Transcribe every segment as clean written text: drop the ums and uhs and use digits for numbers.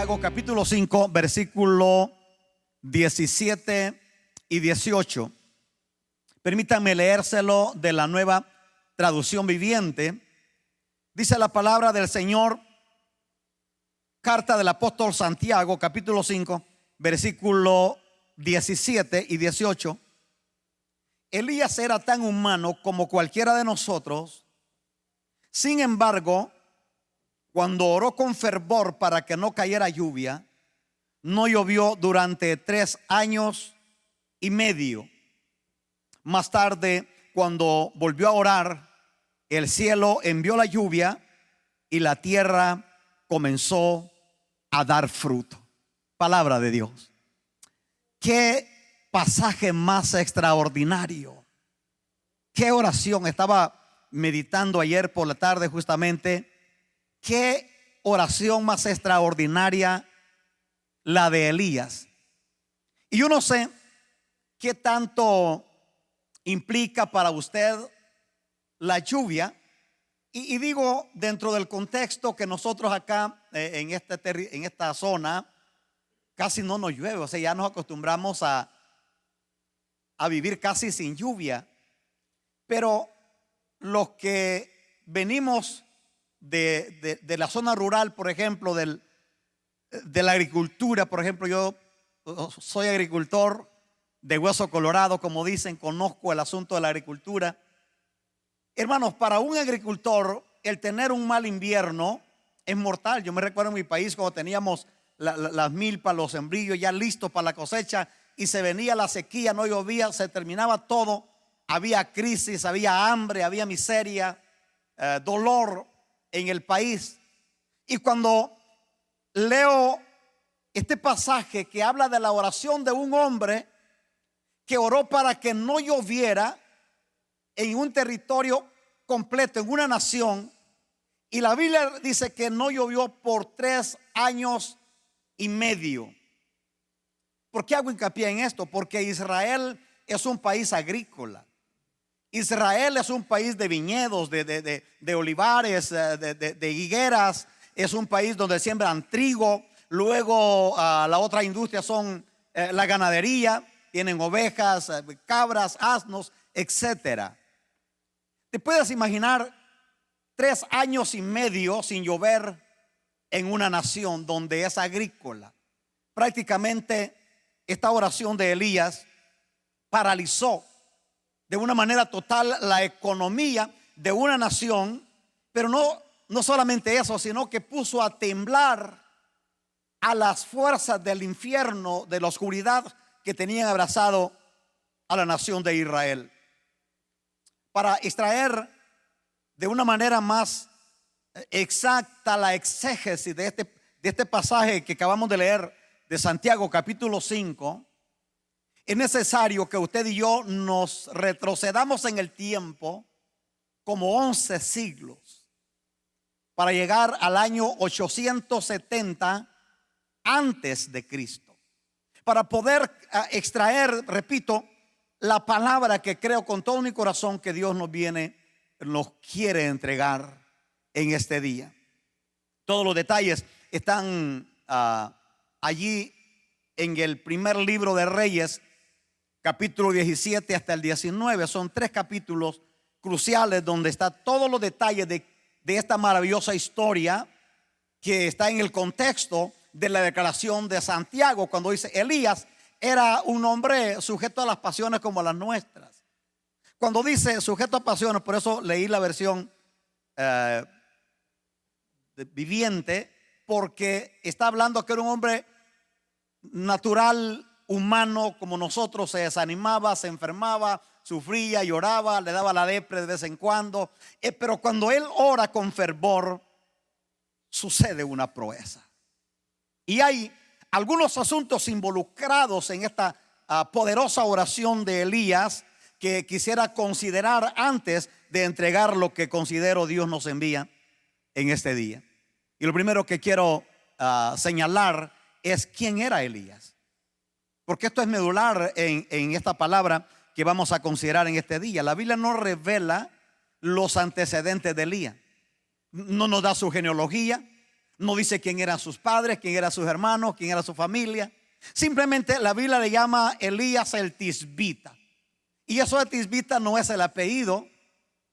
Santiago capítulo 5, versículo 17 y 18. Permítanme leérselo de la Nueva Traducción Viviente. Dice la palabra del Señor, carta del apóstol Santiago capítulo 5, versículo 17 y 18. Elías era tan humano como cualquiera de nosotros. Sin embargo, cuando oró con fervor para que no cayera lluvia, no llovió durante 3 años y medio. Más tarde, cuando volvió a orar, el cielo envió la lluvia y la tierra comenzó a dar fruto. Palabra de Dios. Qué pasaje más extraordinario. Qué oración. Estaba meditando ayer por la tarde justamente. Qué oración más extraordinaria la de Elías. Y yo no sé qué tanto implica para usted la lluvia. Y digo dentro del contexto que nosotros acá en esta zona casi no nos llueve. O sea, ya nos acostumbramos a vivir casi sin lluvia. Pero los que venimos de la zona rural, por ejemplo, de la agricultura, por ejemplo, yo soy agricultor de hueso colorado, como dicen, conozco el asunto de la agricultura. Hermanos, para un agricultor el tener un mal invierno es mortal. Yo me recuerdo en mi país cuando teníamos las milpas, los sembrillos ya listos para la cosecha y se venía la sequía, no llovía, se terminaba todo, había crisis, había hambre, había miseria, dolor en el país. Y cuando leo este pasaje que habla de la oración de un hombre que oró para que no lloviera en un territorio completo, en una nación, y la Biblia dice que no llovió por 3 años y medio. ¿Por qué hago hincapié en esto? Porque Israel es un país agrícola. Israel es un país de viñedos, de olivares, de higueras. Es un país donde siembran trigo. Luego la otra industria son la ganadería. Tienen ovejas, cabras, asnos, etcétera. ¿Te puedes imaginar 3 años y medio sin llover en una nación donde es agrícola? Prácticamente esta oración de Elías paralizó de una manera total la economía de una nación, pero no solamente eso, sino que puso a temblar a las fuerzas del infierno, de la oscuridad que tenían abrazado a la nación de Israel. Para extraer de una manera más exacta la exégesis de este pasaje que acabamos de leer de Santiago capítulo 5, es necesario que usted y yo nos retrocedamos en el tiempo como 11 siglos para llegar al año 870 antes de Cristo, para poder extraer, repito, la palabra que creo con todo mi corazón que Dios nos quiere entregar en este día. Todos los detalles están allí en el primer libro de Reyes, capítulo 17 hasta el 19. Son 3 capítulos cruciales donde está todos los detalles de esta maravillosa historia que está en el contexto de la declaración de Santiago, cuando dice Elías era un hombre sujeto a las pasiones como las nuestras. Cuando dice sujeto a pasiones, por eso leí la versión viviente, porque está hablando que era un hombre natural, humano como nosotros. Se desanimaba, se enfermaba, sufría, lloraba, le daba la depre de vez en cuando, pero cuando él ora con fervor sucede una proeza. Y hay algunos asuntos involucrados en esta poderosa oración de Elías que quisiera considerar antes de entregar lo que considero Dios nos envía en este día. Y lo primero que quiero señalar es quién era Elías, porque esto es medular en esta palabra que vamos a considerar en este día. La Biblia no revela los antecedentes de Elías, no nos da su genealogía, No dice quién eran sus padres, quién eran sus hermanos, quién era su familia. Simplemente la Biblia le llama Elías el Tisbita. Y eso de Tisbita no es el apellido,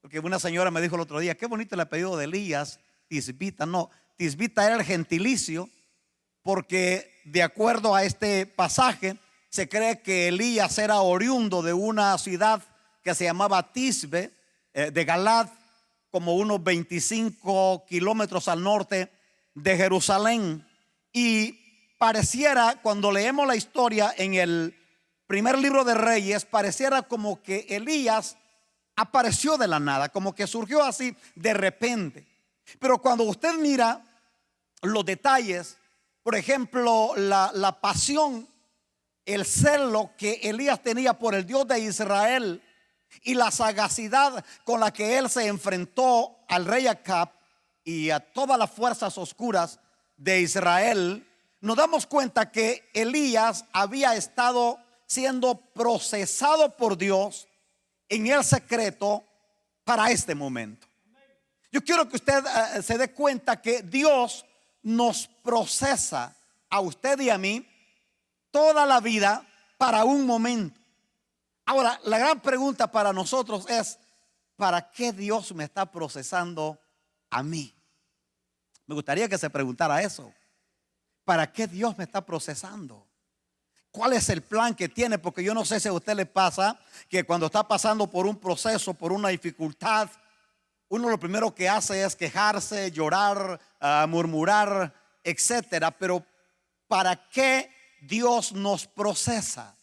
porque una señora me dijo el otro día, qué bonito el apellido de Elías, Tisbita. No, Tisbita era el gentilicio, porque de acuerdo a este pasaje se cree que Elías era oriundo de una ciudad que se llamaba Tisbe, de Galad, como unos 25 kilómetros al norte de Jerusalén. Y pareciera, cuando leemos la historia en el primer libro de Reyes, pareciera como que Elías apareció de la nada, como que surgió así de repente. Pero cuando usted mira los detalles, por ejemplo, la pasión, el celo que Elías tenía por el Dios de Israel y la sagacidad con la que él se enfrentó al rey Acab y a todas las fuerzas oscuras de Israel, nos damos cuenta que Elías había estado siendo procesado por Dios en el secreto para este momento. Yo quiero que usted se dé cuenta que Dios nos procesa a usted y a mí toda la vida para un momento. Ahora, la gran pregunta para nosotros es, ¿para qué Dios me está procesando a mí? Me gustaría que se preguntara eso. ¿Para qué Dios me está procesando? ¿Cuál es el plan que tiene? Porque yo no sé si a usted le pasa que cuando está pasando por un proceso, por una dificultad, uno lo primero que hace es quejarse, llorar, murmurar, etcétera. Pero ¿para qué Dios nos procesa?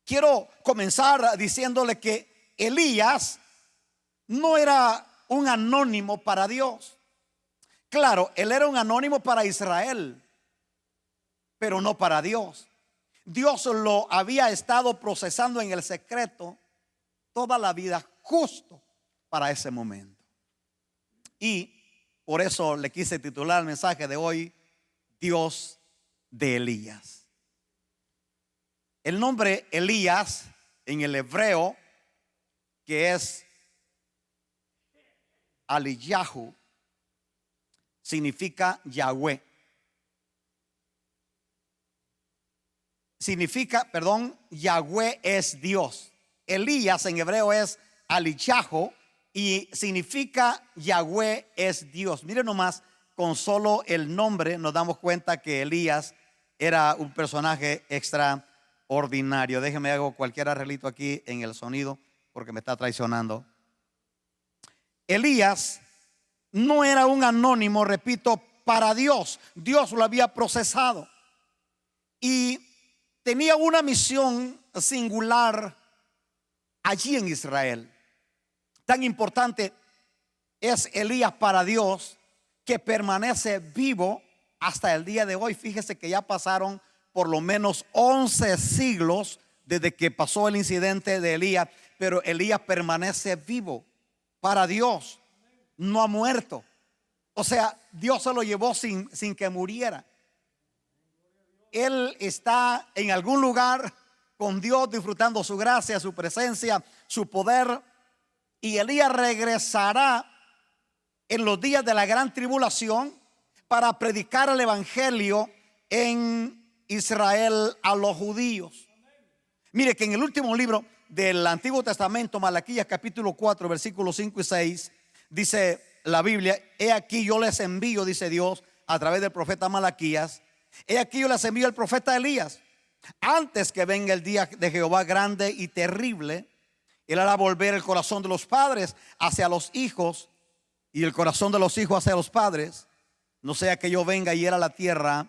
Quiero comenzar diciéndole que Elías no era un anónimo para Dios. Claro, él era un anónimo para Israel, pero no para Dios. Dios lo había estado procesando en el secreto toda la vida justo para ese momento. Y por eso le quise titular el mensaje de hoy, Dios de Elías. El nombre Elías en el hebreo, que es Aliyahu, significa Yahweh. Yahweh es Dios. Elías en hebreo es Aliyahu y significa Yahweh es Dios. Miren nomás, con solo el nombre nos damos cuenta que Elías era un personaje extraordinario. Déjeme hago cualquier arreglito aquí en el sonido porque me está traicionando. Elías no era un anónimo, repito, para Dios. Dios lo había procesado y tenía una misión singular allí en Israel. Tan importante es Elías para Dios que permanece vivo hasta el día de hoy. Fíjese que ya pasaron por lo menos 11 siglos desde que pasó el incidente de Elías, pero Elías permanece vivo para Dios, no ha muerto. O sea, Dios se lo llevó sin que muriera. Él está en algún lugar con Dios, disfrutando su gracia, su presencia, su poder. Y Elías regresará en los días de la gran tribulación para predicar el evangelio en Israel a los judíos. Mire que en el último libro del Antiguo Testamento, Malaquías capítulo 4, versículos 5 y 6, dice la Biblia: he aquí yo les envío, dice Dios a través del profeta Malaquías, he aquí yo les envío al profeta Elías, antes que venga el día de Jehová grande y terrible. Él hará volver el corazón de los padres hacia los hijos y el corazón de los hijos hacia los padres, no sea que yo venga y hiera la tierra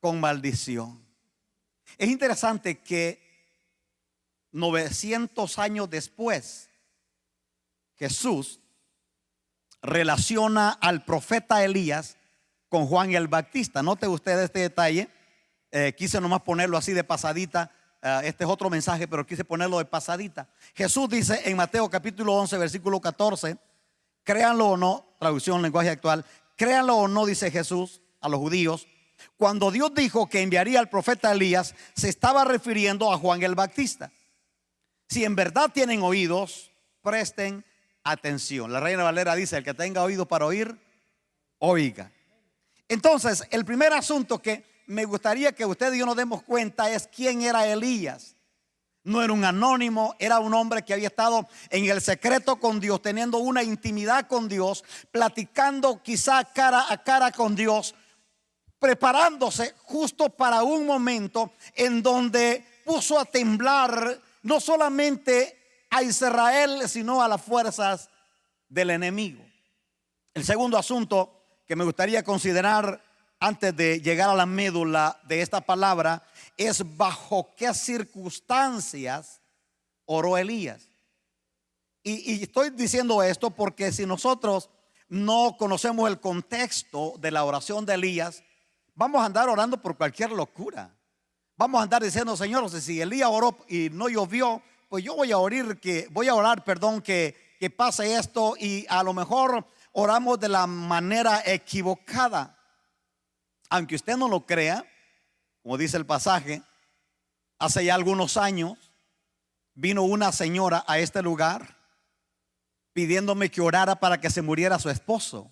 con maldición. Es interesante que 900 años después Jesús relaciona al profeta Elías con Juan el Bautista. Note usted este detalle. Quise nomás ponerlo así de pasadita. Este es otro mensaje, pero quise ponerlo de pasadita. Jesús dice en Mateo capítulo 11 versículo 14, créanlo o no, traducción lenguaje actual, créanlo o no, dice Jesús a los judíos, cuando Dios dijo que enviaría al profeta Elías, se estaba refiriendo a Juan el Bautista. Si en verdad tienen oídos, presten atención. La Reina Valera dice: el que tenga oído para oír, oiga. Entonces, el primer asunto que me gustaría que usted y yo nos demos cuenta es quién era Elías. No era un anónimo, era un hombre que había estado en el secreto con Dios, teniendo una intimidad con Dios, platicando quizá cara a cara con Dios, preparándose justo para un momento en donde puso a temblar no solamente a Israel, sino a las fuerzas del enemigo. El segundo asunto que me gustaría considerar antes de llegar a la médula de esta palabra es bajo qué circunstancias oró Elías. Y estoy diciendo esto porque si nosotros no conocemos el contexto de la oración de Elías, vamos a andar orando por cualquier locura. Vamos a andar diciendo, Señor, si Elías oró y no llovió, pues yo voy a orar, que pase esto, y a lo mejor oramos de la manera equivocada. Aunque usted no lo crea, como dice el pasaje, hace ya algunos años vino una señora a este lugar pidiéndome que orara para que se muriera su esposo,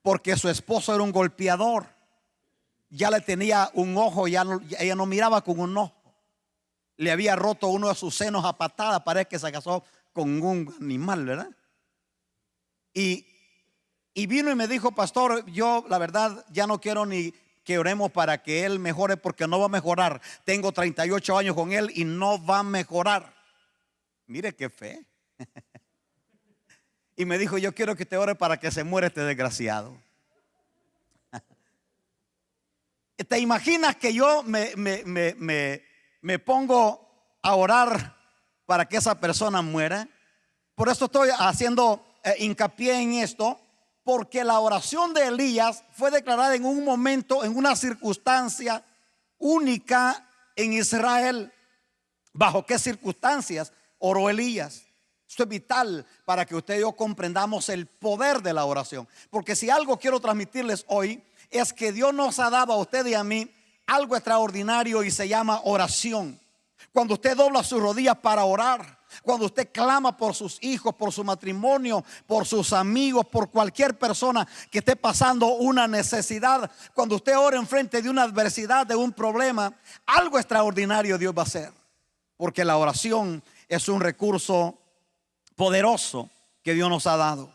porque su esposo era un golpeador. Ya le tenía un ojo, ella no miraba con un ojo. Le había roto uno de sus senos a patada. Parece que se casó con un animal, ¿verdad? Y vino y me dijo, pastor, yo la verdad ya no quiero ni que oremos para que él mejore, porque no va a mejorar. Tengo 38 años con él y no va a mejorar. Mire qué fe. Y me dijo, yo quiero que te ore para que se muera este desgraciado. ¿Te imaginas que yo me pongo a orar para que esa persona muera? Por eso estoy haciendo hincapié en esto, porque la oración de Elías fue declarada en un momento, en una circunstancia única en Israel. ¿Bajo qué circunstancias oró Elías? Esto es vital para que usted y yo comprendamos el poder de la oración. Porque si algo quiero transmitirles hoy, es que Dios nos ha dado a usted y a mí algo extraordinario y se llama oración. Cuando usted dobla sus rodillas para orar, cuando usted clama por sus hijos, por su matrimonio, por sus amigos, por cualquier persona que esté pasando una necesidad, cuando usted ora en frente de una adversidad, de un problema, algo extraordinario Dios va a hacer. Porque la oración es un recurso poderoso que Dios nos ha dado.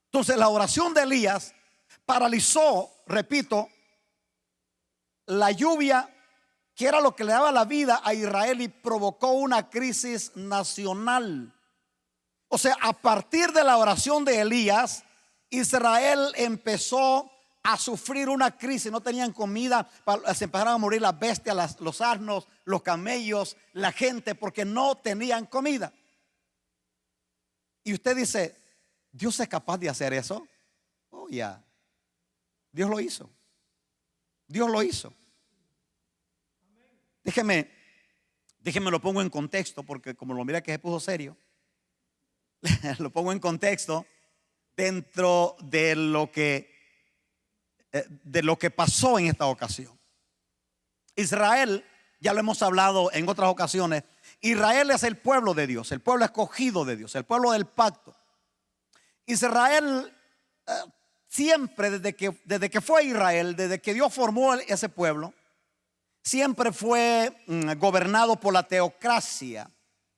Entonces la oración de Elías paralizó, repito, la lluvia, que era lo que le daba la vida a Israel, y provocó una crisis nacional. O sea, a partir de la oración de Elías, Israel empezó a sufrir una crisis. No tenían comida, se empezaron a morir las bestias, los asnos, los camellos, la gente, porque no tenían comida. Y usted dice, ¿Dios es capaz de hacer eso? Oh, ya. Dios lo hizo. Dios lo hizo. Déjeme lo pongo en contexto, porque como lo mira que se puso serio, lo pongo en contexto dentro de lo que pasó en esta ocasión. Israel, ya lo hemos hablado en otras ocasiones, Israel es el pueblo de Dios, el pueblo escogido de Dios, el pueblo del pacto. Israel siempre, desde que fue Israel, desde que Dios formó ese pueblo, siempre fue gobernado por la teocracia,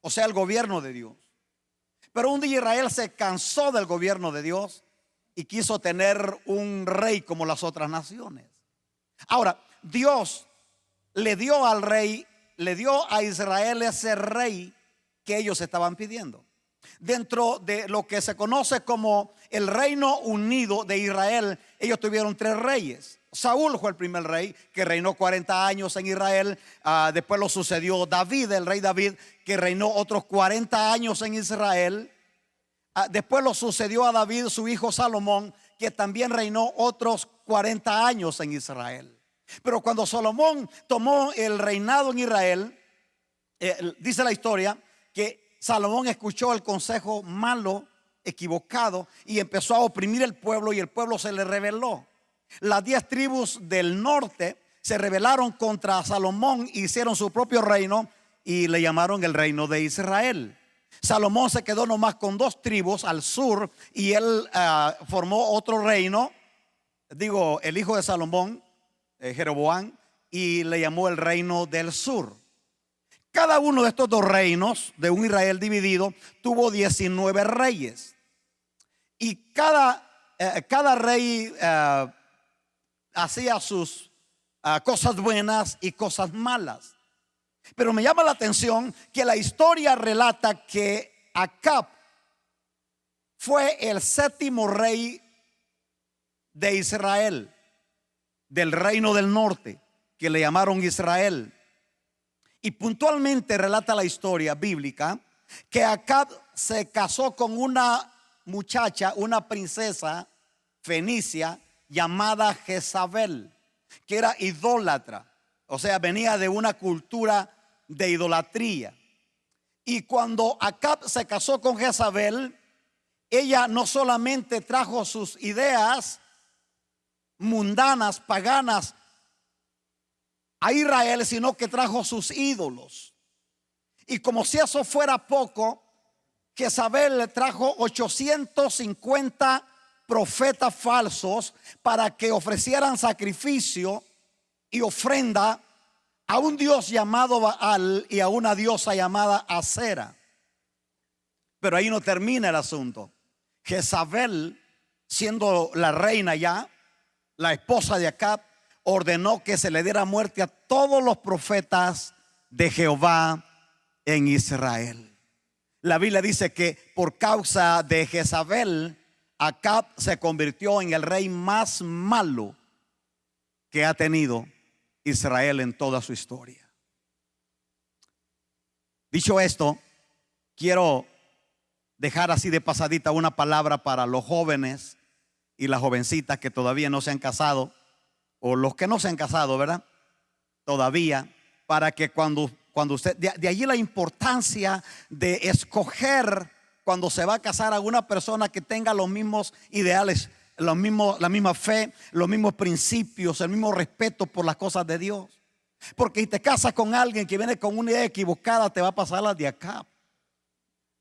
o sea, el gobierno de Dios. Pero un día Israel se cansó del gobierno de Dios y quiso tener un rey como las otras naciones. Ahora, Dios le dio al rey, le dio a Israel ese rey que ellos estaban pidiendo. Dentro de lo que se conoce como el reino unido de Israel, ellos tuvieron 3 reyes. Saúl fue el primer rey que reinó 40 años en Israel. Después lo sucedió David, el rey David, que reinó otros 40 años en Israel. Después lo sucedió a David su hijo Salomón, que también reinó otros 40 años en Israel. Pero cuando Salomón tomó el reinado en Israel, dice la historia que Salomón escuchó el consejo malo, equivocado, y empezó a oprimir el pueblo, y el pueblo se le rebeló. Las 10 tribus del norte se rebelaron contra Salomón, hicieron su propio reino y le llamaron el reino de Israel. Salomón se quedó nomás con 2 tribus al sur y él formó otro reino el hijo de Salomón, Jeroboam, y le llamó el reino del sur. Cada uno de estos dos reinos de un Israel dividido tuvo 19 reyes. Y cada rey hacía sus cosas buenas y cosas malas. Pero me llama la atención que la historia relata que Acab fue el séptimo rey de Israel, del reino del norte, que le llamaron Israel. Y puntualmente relata la historia bíblica que Acab se casó con una muchacha, una princesa fenicia llamada Jezabel, que era idólatra, o sea, venía de una cultura de idolatría. Y cuando Acab se casó con Jezabel, ella no solamente trajo sus ideas mundanas, paganas a Israel, sino que trajo sus ídolos. Y como si eso fuera poco, Jezabel le trajo 850 profetas falsos para que ofrecieran sacrificio y ofrenda a un dios llamado Baal y a una diosa llamada Acera. Pero ahí no termina el asunto. Jezabel, siendo la reina ya, la esposa de Acab, ordenó que se le diera muerte a todos los profetas de Jehová en Israel. La Biblia dice que por causa de Jezabel, Acab se convirtió en el rey más malo que ha tenido Israel en toda su historia. Dicho esto, quiero dejar así de pasadita una palabra para los jóvenes y las jovencitas que todavía no se han casado, o los que no se han casado, ¿verdad? Todavía, para que cuando usted, de allí la importancia de escoger cuando se va a casar a una persona que tenga los mismos ideales, la misma fe, los mismos principios, el mismo respeto por las cosas de Dios. Porque si te casas con alguien que viene con una idea equivocada, te va a pasar la de Acab.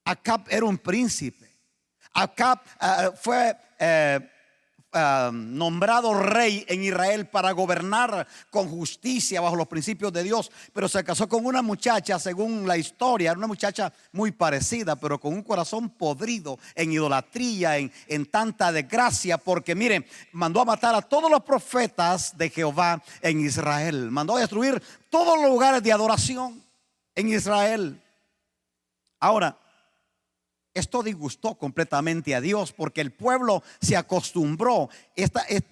Acab era un príncipe. Acab fue nombrado rey en Israel para gobernar con justicia bajo los principios de Dios, pero se casó con una muchacha, según la historia, una muchacha muy parecida, pero con un corazón podrido en idolatría, en tanta desgracia, porque miren, mandó a matar a todos los profetas de Jehová en Israel, mandó a destruir todos los lugares de adoración en Israel. Ahora, esto disgustó completamente a Dios, porque el pueblo se acostumbró.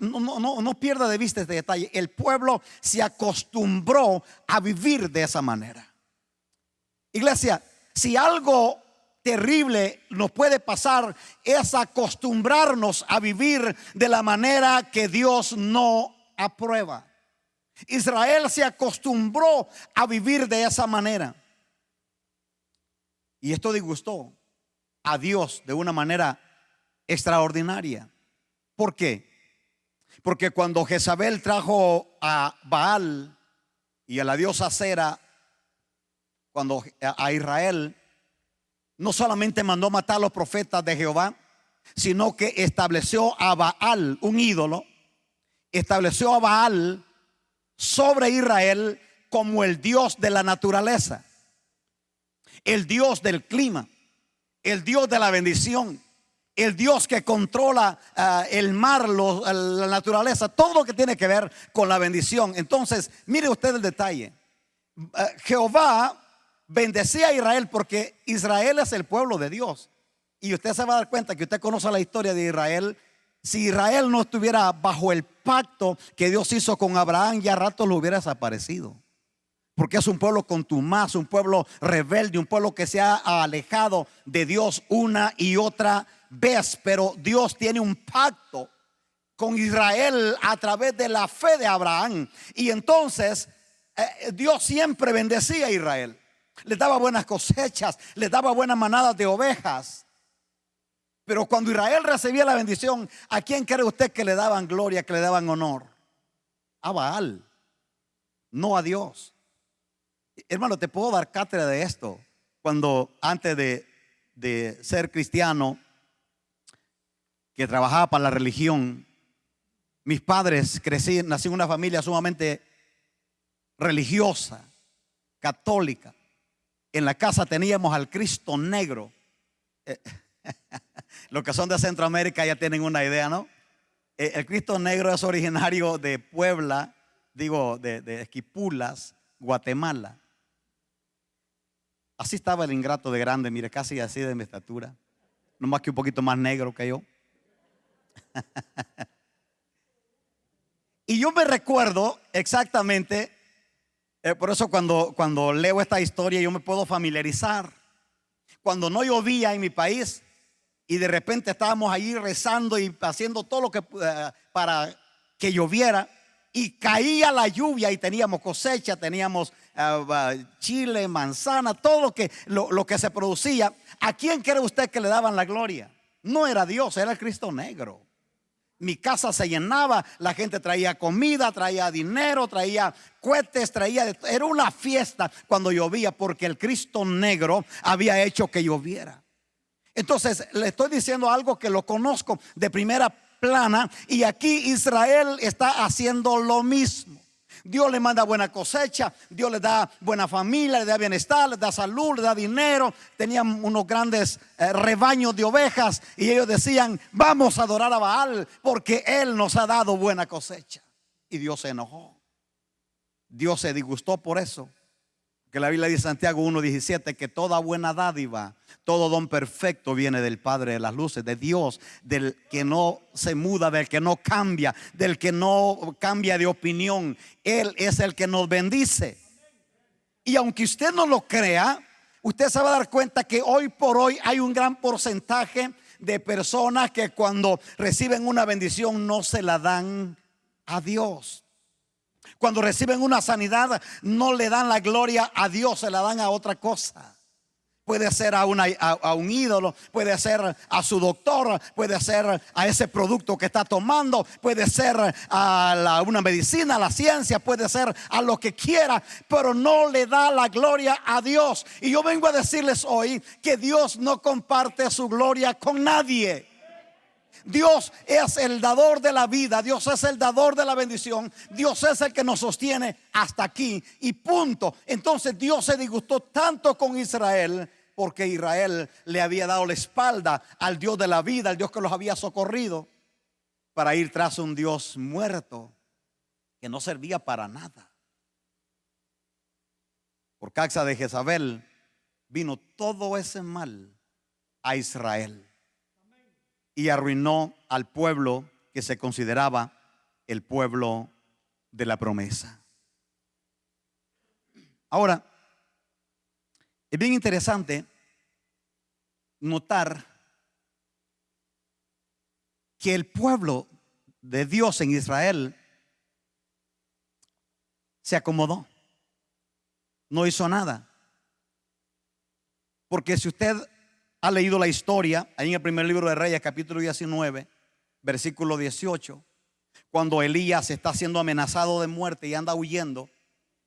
No pierda de vista este detalle. El pueblo se acostumbró a vivir de esa manera. Iglesia, si algo terrible nos puede pasar, es acostumbrarnos a vivir de la manera que Dios no aprueba. Israel se acostumbró a vivir de esa manera, y esto disgustó a Dios de una manera extraordinaria. ¿Por qué? Porque cuando Jezabel trajo a Baal y a la diosa Acera a Israel, no solamente mandó matar a los profetas de Jehová, sino que estableció a Baal, un ídolo, estableció a Baal sobre Israel como el Dios de la naturaleza, el Dios del clima, el Dios de la bendición, el Dios que controla el mar, la naturaleza, todo lo que tiene que ver con la bendición. Entonces, mire usted el detalle. Jehová bendecía a Israel porque Israel es el pueblo de Dios. Y usted se va a dar cuenta, que usted conoce la historia de Israel. Si Israel no estuviera bajo el pacto que Dios hizo con Abraham, ya a rato lo hubiera desaparecido. Porque es un pueblo contumaz, un pueblo rebelde, un pueblo que se ha alejado de Dios una y otra vez. Pero Dios tiene un pacto con Israel a través de la fe de Abraham. Y entonces Dios siempre bendecía a Israel. Les daba buenas cosechas, les daba buenas manadas de ovejas. Pero cuando Israel recibía la bendición, ¿a quién cree usted que le daban gloria, que le daban honor? A Baal, no a Dios. Hermano, te puedo dar cátedra de esto. Cuando antes de ser cristiano, que trabajaba para la religión, Mis padres nací en una familia sumamente religiosa, católica. En la casa teníamos al Cristo negro. Los que son de Centroamérica ya tienen una idea, ¿no? El Cristo negro es originario de Puebla, de Esquipulas, Guatemala. Así estaba el ingrato de grande, mire, casi así de mi estatura, no más que un poquito más negro que yo. Y yo me recuerdo exactamente, por eso cuando leo esta historia yo me puedo familiarizar. Cuando no llovía en mi país y de repente estábamos allí rezando y haciendo todo lo que para que lloviera, y caía la lluvia y teníamos cosecha, teníamos chile, manzana, todo lo que se producía. ¿A quién cree usted que le daban la gloria? No era Dios, era el Cristo negro. Mi casa se llenaba, la gente traía comida, traía dinero, traía cohetes, era una fiesta cuando llovía, porque el Cristo negro había hecho que lloviera. Entonces le estoy diciendo algo que lo conozco de primera plana, y aquí Israel está haciendo lo mismo. Dios le manda buena cosecha, Dios le da buena familia, le da bienestar, le da salud, le da dinero. Tenían unos grandes rebaños de ovejas y ellos decían: vamos a adorar a Baal porque Él nos ha dado buena cosecha. Y Dios se enojó. Dios se disgustó por eso. Que la Biblia dice en Santiago 1:17 que toda buena dádiva, todo don perfecto viene del Padre de las luces, de Dios, del que no se muda, del que no cambia, del que no cambia de opinión. Él es el que nos bendice. Y aunque usted no lo crea, usted se va a dar cuenta que hoy por hoy hay un gran porcentaje de personas que cuando reciben una bendición no se la dan a Dios. Cuando reciben una sanidad no le dan la gloria a Dios, se la dan a otra cosa. Puede ser a un ídolo, puede ser a su doctor, puede ser a ese producto que está tomando, puede ser a una medicina, a la ciencia, puede ser a lo que quiera, pero no le da la gloria a Dios. Y yo vengo a decirles hoy que Dios no comparte su gloria con nadie. Dios es el dador de la vida, Dios es el dador de la bendición, Dios es el que nos sostiene hasta aquí y punto. Entonces Dios se disgustó tanto con Israel porque Israel le había dado la espalda al Dios de la vida, al Dios que los había socorrido, para ir tras un Dios muerto que no servía para nada. Por causa de Jezabel vino todo ese mal a Israel y arruinó al pueblo que se consideraba el pueblo de la promesa. Ahora, es bien interesante notar que el pueblo de Dios en Israel se acomodó, no hizo nada. Porque si usted ha leído la historia ahí en el primer libro de Reyes, capítulo 19, versículo 18, cuando Elías está siendo amenazado de muerte y anda huyendo,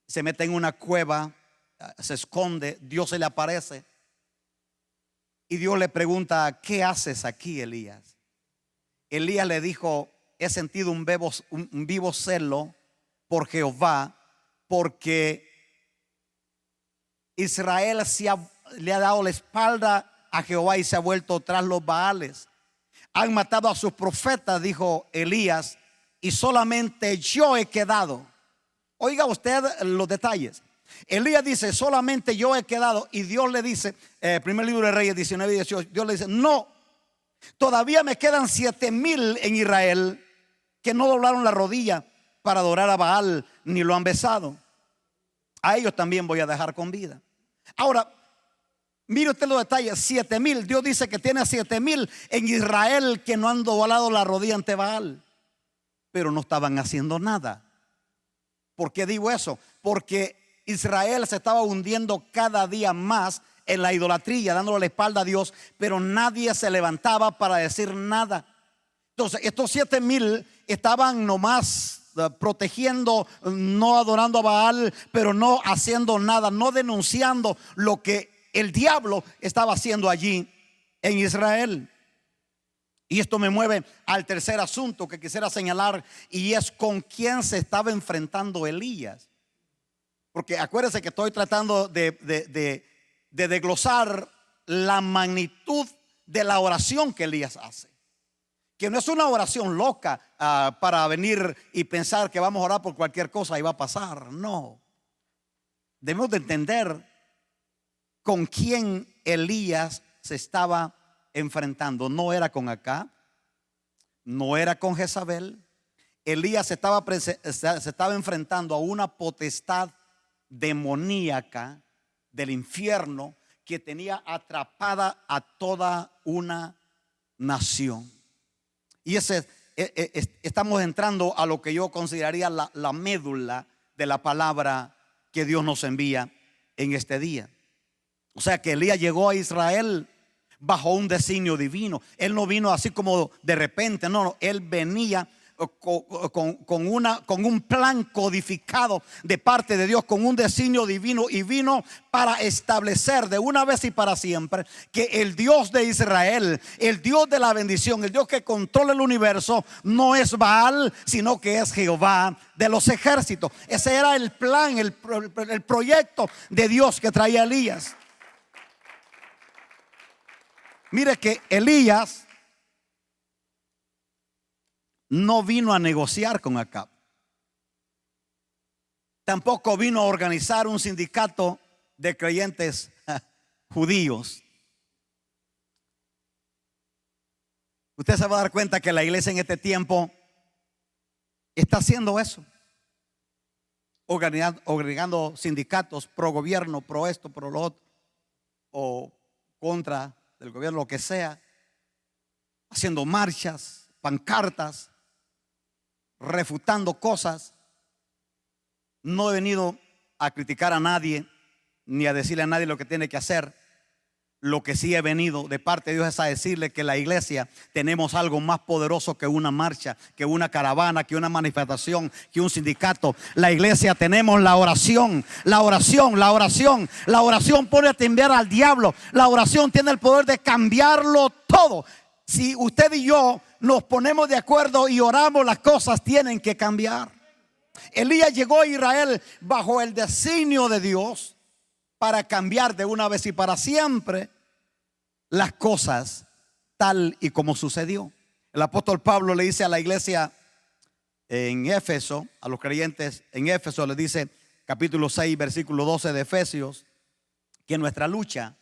se mete en una cueva, se esconde, Dios se le aparece y Dios le pregunta: ¿qué haces aquí, Elías? Elías le dijo: he sentido un vivo celo por Jehová, porque Israel le ha dado la espalda a Jehová y se ha vuelto tras los Baales. Han matado a sus profetas, dijo Elías, y solamente yo he quedado. Oiga usted los detalles. Elías dice: solamente yo he quedado. Y Dios le dice, primer libro de Reyes 19 y 18, Dios le dice: no, todavía me quedan 7,000 en Israel que no doblaron la rodilla para adorar a Baal ni lo han besado. A ellos también voy a dejar con vida. Ahora, mire usted los detalles. 7,000, Dios dice que tiene 7,000 en Israel que no han doblado la rodilla ante Baal, pero no estaban haciendo nada. ¿Por qué digo eso? Porque Israel se estaba hundiendo cada día más en la idolatría, dándole la espalda a Dios, pero nadie se levantaba para decir nada. Entonces estos 7,000 estaban nomás protegiendo, no adorando a Baal, pero no haciendo nada, no denunciando lo que el diablo estaba haciendo allí en Israel. Y esto me mueve al tercer asunto que quisiera señalar, y es con quién se estaba enfrentando Elías. Porque acuérdense que estoy tratando de desglosar la magnitud de la oración que Elías hace. Que no es una oración loca para venir y pensar que vamos a orar por cualquier cosa y va a pasar. No. Debemos de entender con quién Elías se estaba enfrentando. No era con Acab, no era con Jezabel. Elías se estaba enfrentando a una potestad demoníaca del infierno que tenía atrapada a toda una nación. Y estamos entrando a lo que yo consideraría la médula de la palabra que Dios nos envía en este día. O sea que Elías llegó a Israel bajo un designio divino. Él no vino así como de repente, no, él venía con un plan codificado de parte de Dios, con un designio divino, y vino para establecer de una vez y para siempre que el Dios de Israel, el Dios de la bendición, el Dios que controla el universo, no es Baal, sino que es Jehová de los ejércitos. Ese era el plan, el proyecto de Dios que traía Elías. Mire que Elías no vino a negociar con Acab. Tampoco vino a organizar un sindicato de creyentes judíos. Usted se va a dar cuenta que la iglesia en este tiempo está haciendo eso, organizando sindicatos pro gobierno, pro esto, pro lo otro, o contra del gobierno, lo que sea, haciendo marchas, pancartas, refutando cosas. No he venido a criticar a nadie ni a decirle a nadie lo que tiene que hacer. Lo que sí he venido de parte de Dios es a decirle que la iglesia tenemos algo más poderoso que una marcha, que una caravana, que una manifestación, que un sindicato. La iglesia tenemos la oración, la oración, la oración. La oración pone a temblar al diablo. La oración tiene el poder de cambiarlo todo. Si usted y yo nos ponemos de acuerdo y oramos, las cosas tienen que cambiar. Elías llegó a Israel bajo el designio de Dios para cambiar de una vez y para siempre las cosas tal y como sucedió. El apóstol Pablo le dice a la iglesia en Éfeso, a los creyentes en Éfeso, le dice, capítulo 6, versículo 12 de Efesios, que nuestra lucha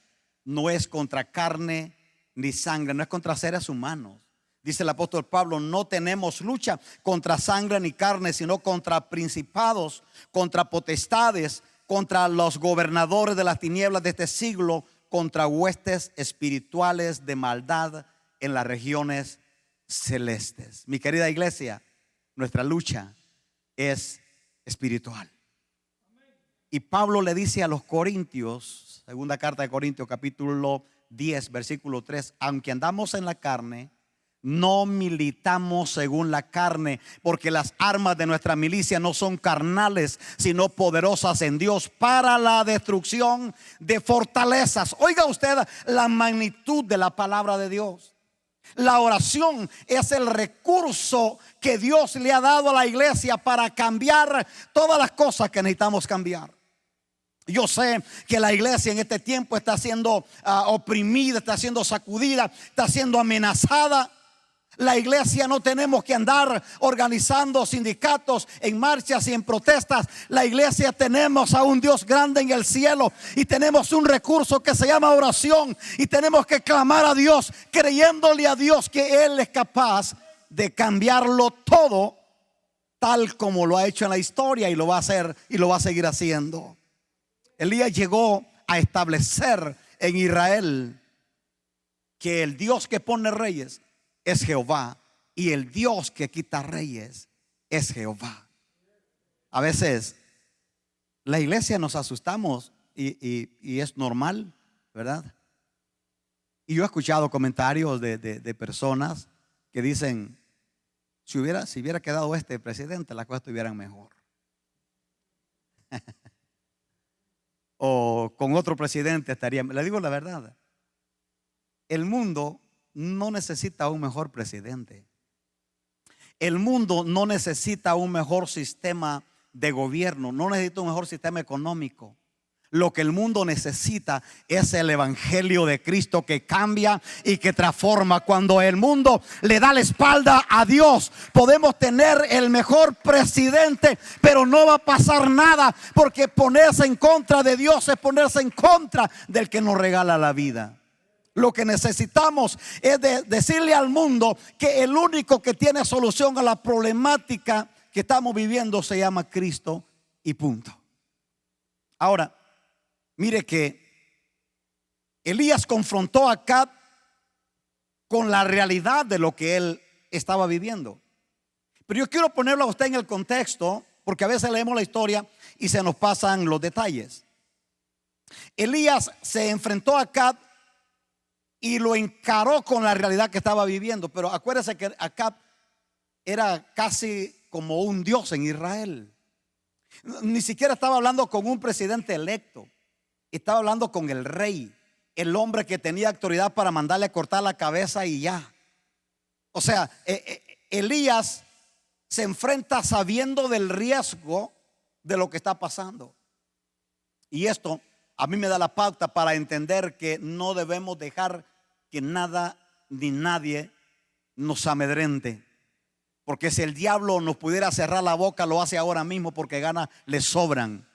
no es contra carne ni sangre, no es contra seres humanos. Dice el apóstol Pablo, no tenemos lucha contra sangre ni carne, sino contra principados, contra potestades, contra los gobernadores de las tinieblas de este siglo, contra huestes espirituales de maldad en las regiones celestes. Mi querida iglesia, nuestra lucha es espiritual. Y Pablo le dice a los corintios, segunda carta de Corintios, capítulo 10, versículo 3, aunque andamos en la carne, no militamos según la carne, porque las armas de nuestra milicia no son carnales, sino poderosas en Dios para la destrucción de fortalezas. Oiga usted la magnitud de la palabra de Dios. La oración es el recurso que Dios le ha dado a la iglesia para cambiar todas las cosas que necesitamos cambiar. Yo sé que la iglesia en este tiempo está siendo oprimida, está siendo sacudida, está siendo amenazada. La iglesia no tenemos que andar organizando sindicatos en marchas y en protestas. La iglesia tenemos a un Dios grande en el cielo y tenemos un recurso que se llama oración, y tenemos que clamar a Dios, creyéndole a Dios que Él es capaz de cambiarlo todo, tal como lo ha hecho en la historia, y lo va a hacer y lo va a seguir haciendo. Elías llegó a establecer en Israel que el Dios que pone reyes es Jehová, y el Dios que quita reyes es Jehová. A veces la iglesia nos asustamos y es normal, ¿verdad? Y yo he escuchado comentarios de personas que dicen, si hubiera quedado este presidente, las cosas estuvieran mejor. O con otro presidente estaría. Le digo la verdad, el mundo no necesita un mejor presidente. El mundo no necesita un mejor sistema de gobierno, no necesita un mejor sistema económico. Lo que el mundo necesita es el evangelio de Cristo que cambia y que transforma. Cuando el mundo le da la espalda a Dios, podemos tener el mejor presidente, pero no va a pasar nada, porque ponerse en contra de Dios es ponerse en contra del que nos regala la vida. Lo que necesitamos es decirle al mundo que el único que tiene solución a la problemática que estamos viviendo se llama Cristo, y punto. Ahora, mire que Elías confrontó a Acab con la realidad de lo que él estaba viviendo. Pero yo quiero ponerlo a usted en el contexto, porque a veces leemos la historia y se nos pasan los detalles. Elías se enfrentó a Acab y lo encaró con la realidad que estaba viviendo. Pero acuérdese que Acab era casi como un dios en Israel. Ni siquiera estaba hablando con un presidente electo. Estaba hablando con el rey, el hombre que tenía autoridad para mandarle a cortar la cabeza y ya. O sea, Elías se enfrenta sabiendo del riesgo de lo que está pasando. Y esto a mí me da la pauta para entender que no debemos dejar que nada ni nadie nos amedrente. Porque si el diablo nos pudiera cerrar la boca, lo hace ahora mismo, porque ganas le sobran.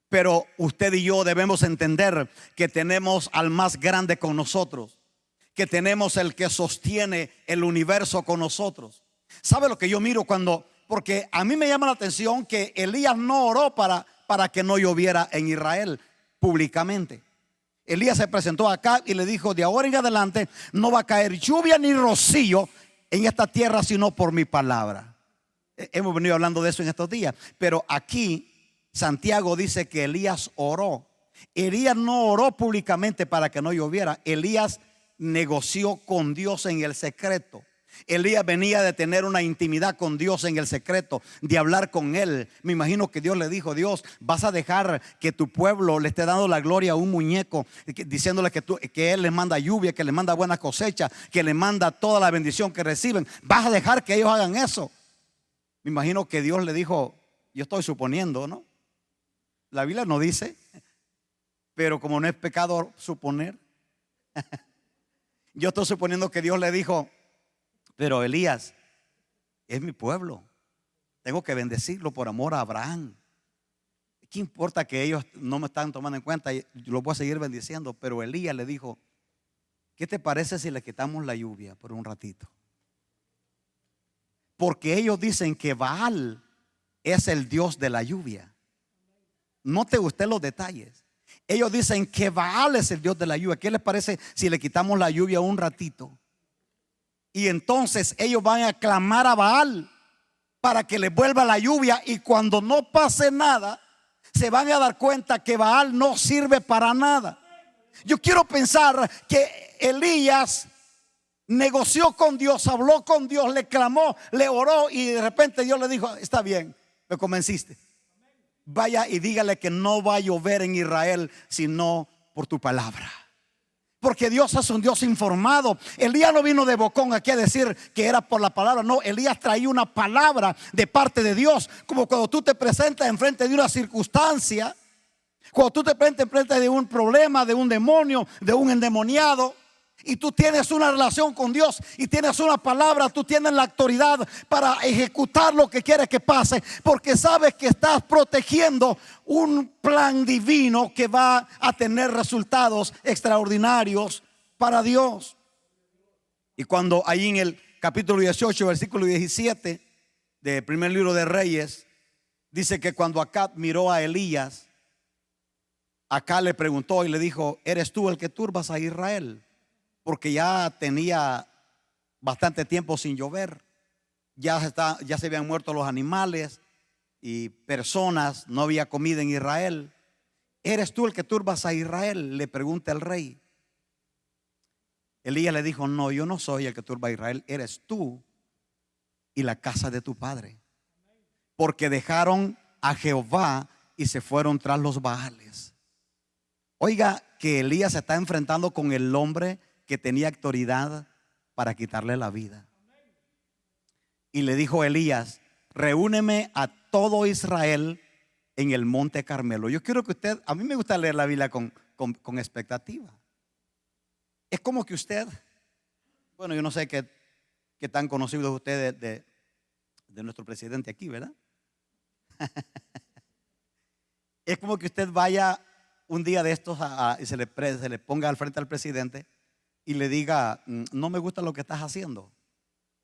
Pero usted y yo debemos entender que tenemos al más grande con nosotros, que tenemos el que sostiene el universo con nosotros. ¿Sabe lo que yo miro porque a mí me llama la atención que Elías no oró para que no lloviera en Israel públicamente? Elías se presentó acá y le dijo: de ahora en adelante no va a caer lluvia ni rocío en esta tierra sino por mi palabra. Hemos venido hablando de eso en estos días, pero aquí Santiago dice que Elías oró. Elías no oró públicamente para que no lloviera. Elías negoció con Dios en el secreto. Elías venía de tener una intimidad con Dios en el secreto, de hablar con él. Me imagino que Dios le dijo: Dios, vas a dejar que tu pueblo le esté dando la gloria a un muñeco, diciéndole que él les manda lluvia, que les manda buena cosecha, que les manda toda la bendición que reciben. Vas a dejar que ellos hagan eso. Me imagino que Dios le dijo, yo estoy suponiendo, ¿no? La Biblia no dice, pero como no es pecado suponer, yo estoy suponiendo que Dios le dijo: pero Elías es mi pueblo, tengo que bendecirlo por amor a Abraham. ¿Qué importa que ellos no me están tomando en cuenta? Yo los voy a seguir bendiciendo. Pero Elías le dijo: ¿qué te parece si le quitamos la lluvia por un ratito? Porque ellos dicen que Baal es el dios de la lluvia. Note usted los detalles. Ellos dicen que Baal es el dios de la lluvia. ¿Qué les parece si le quitamos la lluvia un ratito? Y entonces ellos van a clamar a Baal para que les vuelva la lluvia. Y cuando no pase nada, se van a dar cuenta que Baal no sirve para nada. Yo quiero pensar que Elías negoció con Dios, habló con Dios, le clamó, le oró, y de repente Dios le dijo: está bien, me convenciste. Vaya y dígale que no va a llover en Israel sino por tu palabra. Porque Dios es un Dios informado. Elías no vino de bocón aquí a decir que era por la palabra. No, Elías traía una palabra de parte de Dios. Como cuando tú te presentas enfrente de una circunstancia, cuando tú te presentas enfrente de un problema, de un demonio, de un endemoniado, y tú tienes una relación con Dios y tienes una palabra, tú tienes la autoridad para ejecutar lo que quieres que pase, porque sabes que estás protegiendo un plan divino que va a tener resultados extraordinarios para Dios. Y cuando ahí en el capítulo 18, versículo 17 del primer libro de Reyes, dice que cuando Acab miró a Elías, Acab le preguntó y le dijo: ¿eres tú el que turbas a Israel? Porque ya tenía bastante tiempo sin llover, ya se habían muerto los animales y personas, no había comida en Israel. ¿Eres tú el que turbas a Israel?, le pregunta el rey. Elías le dijo: no, yo no soy el que turba a Israel, eres tú y la casa de tu padre, porque dejaron a Jehová y se fueron tras los Baales. Oiga, que Elías se está enfrentando con el hombre que tenía autoridad para quitarle la vida. Y le dijo Elías: reúneme a todo Israel en el monte Carmelo. Yo quiero que usted, a mí me gusta leer la Biblia con expectativa. Es como que usted, bueno, yo no sé qué tan conocido es usted de nuestro presidente aquí, ¿verdad? Es como que usted vaya un día de estos y se le ponga al frente al presidente y le diga: no me gusta lo que estás haciendo,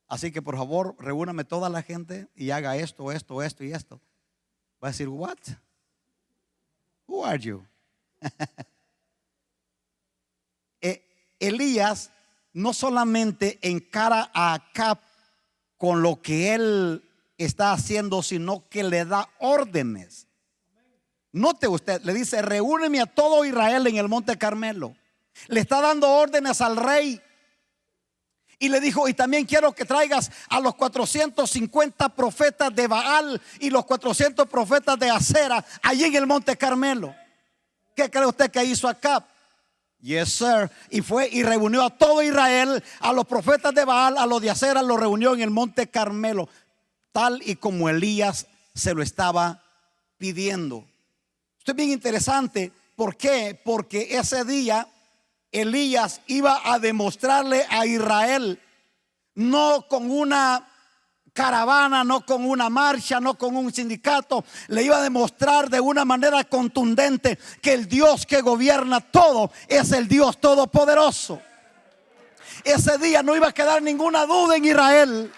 así que por favor reúname toda la gente y haga esto, esto, esto y esto. Va a decir: what? Who are you? Elías no solamente encara a Acab con lo que él está haciendo, sino que le da órdenes. Note usted, le dice: reúneme a todo Israel en el monte Carmelo. Le está dando órdenes al rey. Y le dijo: y también quiero que traigas a los 450 profetas de Baal y los 400 profetas de Acera allí en el monte Carmelo. ¿Qué cree usted que hizo Acab? Yes, sir. Y fue y reunió a todo Israel, a los profetas de Baal, a los de Acera, los reunió en el monte Carmelo, tal y como Elías se lo estaba pidiendo. Esto es bien interesante. ¿Por qué? Porque ese día Elías iba a demostrarle a Israel, no con una caravana, no con una marcha, no con un sindicato, le iba a demostrar de una manera contundente que el Dios que gobierna todo es el Dios todopoderoso. Ese día no iba a quedar ninguna duda en Israel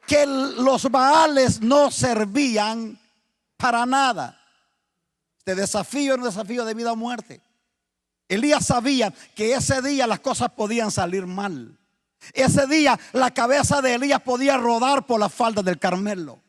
que los Baales no servían para nada. Este desafío era un desafío de vida o muerte. Elías sabía que ese día las cosas podían salir mal. Ese día la cabeza de Elías podía rodar por la falda del Carmelo.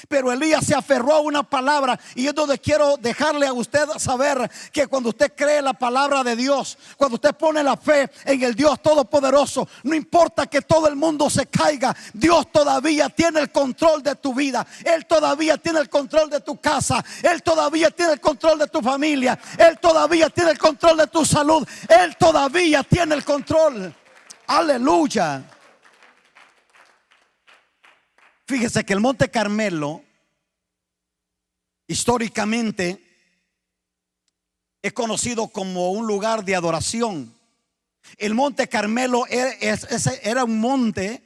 Pero Elías se aferró a una palabra, y es donde quiero dejarle a usted saber que cuando usted cree la palabra de Dios, cuando usted pone la fe en el Dios todopoderoso, no importa que todo el mundo se caiga, Dios todavía tiene el control de tu vida. Él todavía tiene el control de tu casa. Él todavía tiene el control de tu familia. Él todavía tiene el control de tu salud. Él todavía tiene el control. Aleluya. Fíjese que el monte Carmelo históricamente es conocido como un lugar de adoración. El monte Carmelo era un monte,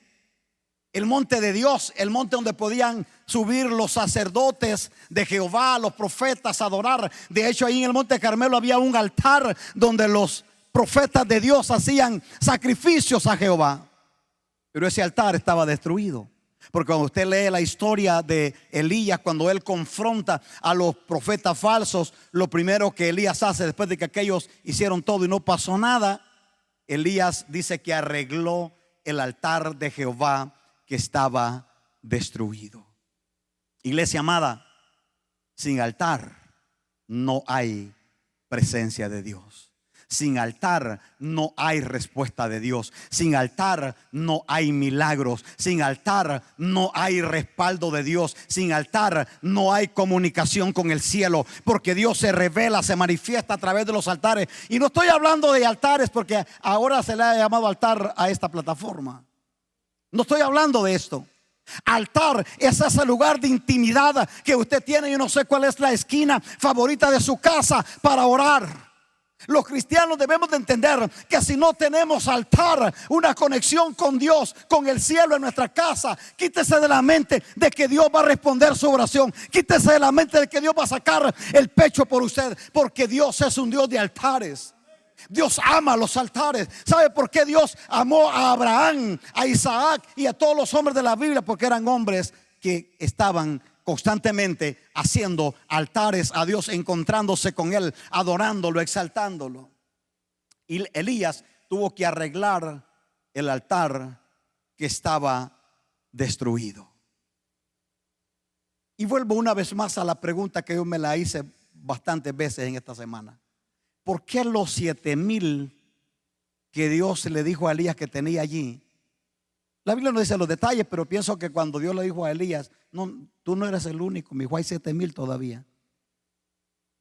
el monte de Dios, el monte donde podían subir los sacerdotes de Jehová, los profetas, a adorar. De hecho, ahí en el monte Carmelo había un altar donde los profetas de Dios hacían sacrificios a Jehová. Pero ese altar estaba destruido. Porque cuando usted lee la historia de Elías, cuando él confronta a los profetas falsos, lo primero que Elías hace después de que aquellos hicieron todo y no pasó nada, Elías dice que arregló el altar de Jehová que estaba destruido. Iglesia amada, sin altar no hay presencia de Dios. Sin altar no hay respuesta de Dios. Sin altar no hay milagros. Sin altar no hay respaldo de Dios. Sin altar no hay comunicación con el cielo, porque Dios se revela, se manifiesta a través de los altares. Y no estoy hablando de altares porque ahora se le ha llamado altar a esta plataforma. No estoy hablando de esto. Altar es ese lugar de intimidad que usted tiene. Yo no sé cuál es la esquina favorita de su casa para orar. Los cristianos debemos de entender que si no tenemos altar, una conexión con Dios, con el cielo en nuestra casa, quítese de la mente de que Dios va a responder su oración. Quítese de la mente de que Dios va a sacar el pecho por usted, porque Dios es un Dios de altares. Dios ama los altares. ¿Sabe por qué Dios amó a Abraham, a Isaac y a todos los hombres de la Biblia? Porque eran hombres que estaban constantemente haciendo altares a Dios, encontrándose con Él, adorándolo, exaltándolo. Y Elías tuvo que arreglar el altar que estaba destruido. Y vuelvo una vez más a la pregunta que yo me la hice bastantes veces en esta semana. ¿Por qué los 7,000 que Dios le dijo a Elías que tenía allí? La Biblia no dice los detalles, pero pienso que cuando Dios le dijo a Elías: no, tú no eres el único, mi hijo, hay 7,000 todavía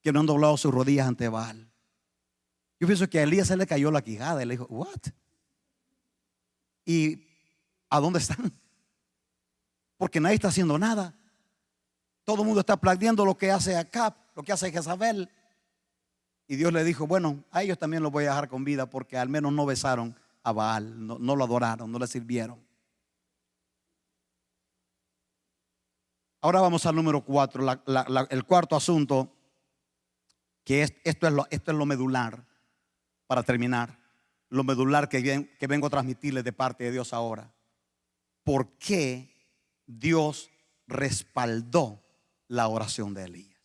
que no han doblado sus rodillas ante Baal. Yo pienso que a Elías se le cayó la quijada y le dijo: what? ¿Y a dónde están? Porque nadie está haciendo nada. Todo el mundo está aplaudiendo lo que hace Acab, lo que hace Jezabel. Y Dios le dijo, bueno, a ellos también los voy a dejar con vida, porque al menos no besaron a Baal, no lo adoraron, no le sirvieron. Ahora vamos al número 4, el cuarto asunto, que esto es lo medular, para terminar. Lo medular que vengo a transmitirles de parte de Dios ahora. ¿Por qué Dios respaldó la oración de Elías?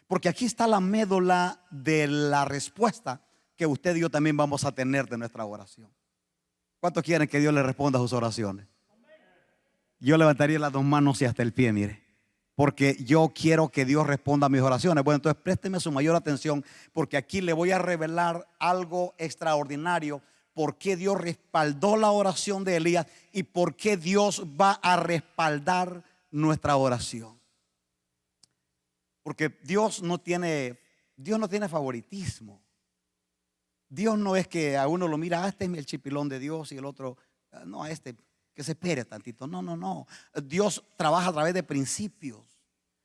Porque aquí está la médula de la respuesta que usted y yo también vamos a tener de nuestra oración. ¿Cuántos quieren que Dios le responda a sus oraciones? Yo levantaría las dos manos y hasta el pie, mire, porque yo quiero que Dios responda a mis oraciones. Bueno, entonces présteme su mayor atención, porque aquí le voy a revelar algo extraordinario. Por qué Dios respaldó la oración de Elías y por qué Dios va a respaldar nuestra oración. Porque Dios no tiene favoritismo. Dios no es que a uno lo mira, este es el chipilón de Dios, y el otro, no, a este que se espere tantito. No. Dios trabaja a través de principios,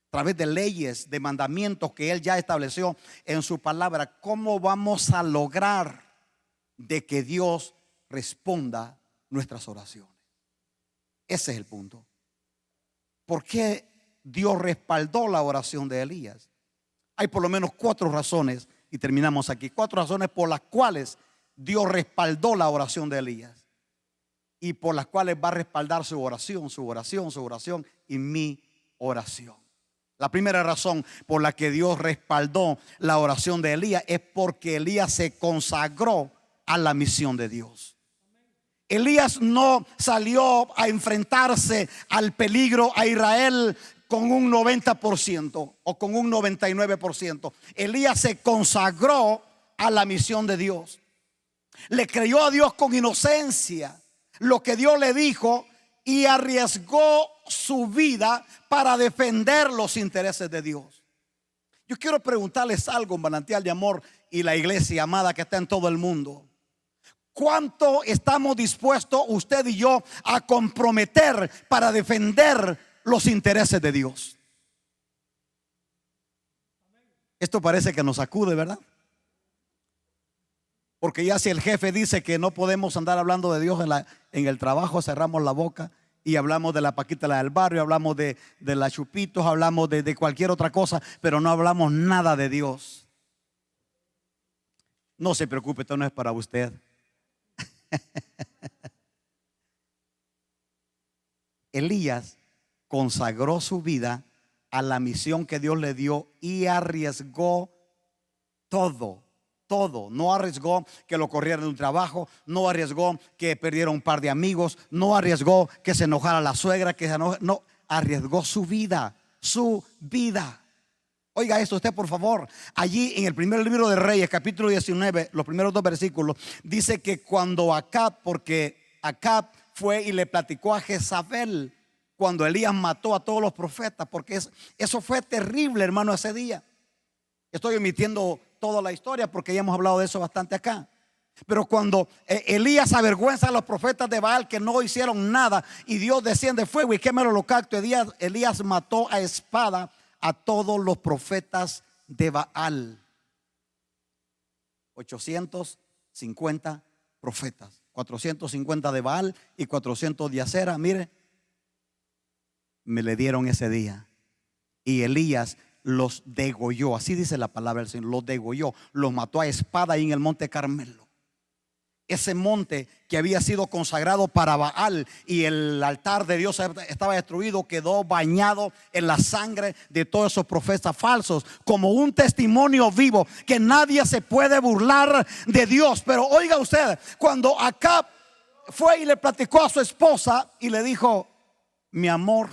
a través de leyes, de mandamientos que Él ya estableció en su palabra. ¿Cómo vamos a lograr de que Dios responda nuestras oraciones? Ese es el punto. ¿Por qué Dios respaldó la oración de Elías? Hay por lo menos 4 razones, y terminamos aquí. 4 razones por las cuales Dios respaldó la oración de Elías y por las cuales va a respaldar su oración y mi oración. La primera razón por la que Dios respaldó la oración de Elías es porque Elías se consagró a la misión de Dios. Elías no salió a enfrentarse al peligro a Israel con un 90% o con un 99%. Elías se consagró a la misión de Dios. Le creyó a Dios con inocencia lo que Dios le dijo y arriesgó su vida para defender los intereses de Dios. Yo quiero preguntarles algo, Manantial de Amor y la iglesia amada que está en todo el mundo. ¿Cuánto estamos dispuestos usted y yo a comprometer para defender los intereses de Dios? Esto parece que nos sacude, ¿verdad? Porque ya si el jefe dice que no podemos andar hablando de Dios en el trabajo, cerramos la boca y hablamos de la Paquita la del barrio, hablamos de la Chupitos, hablamos de cualquier otra cosa, pero no hablamos nada de Dios. No se preocupe, esto no es para usted. Elías consagró su vida a la misión que Dios le dio y arriesgó todo. No arriesgó que lo corrieran de un trabajo, no arriesgó que perdiera un par de amigos, no arriesgó que se enojara la suegra, no, arriesgó su vida. Oiga esto usted, por favor. Allí en el primer libro de Reyes, capítulo 19, los primeros 2 versículos, dice que cuando porque Acab fue y le platicó a Jezabel cuando Elías mató a todos los profetas, porque eso fue terrible, hermano, ese día. Estoy omitiendo toda la historia porque ya hemos hablado de eso bastante acá. Pero cuando Elías avergüenza a los profetas de Baal que no hicieron nada y Dios desciende fuego y quema el holocausto, Elías mató a espada a todos los profetas de Baal. 850 profetas, 450 de Baal y 400 de Acera. Mire, me le dieron ese día. Y Elías los degolló, así dice la palabra del Señor, los degolló, los mató a espada ahí en el monte Carmelo. Ese monte que había sido consagrado para Baal y el altar de Dios estaba destruido, quedó bañado en la sangre de todos esos profetas falsos, como un testimonio vivo que nadie se puede burlar de Dios. Pero oiga usted, cuando Acab fue y le platicó a su esposa y le dijo: mi amor,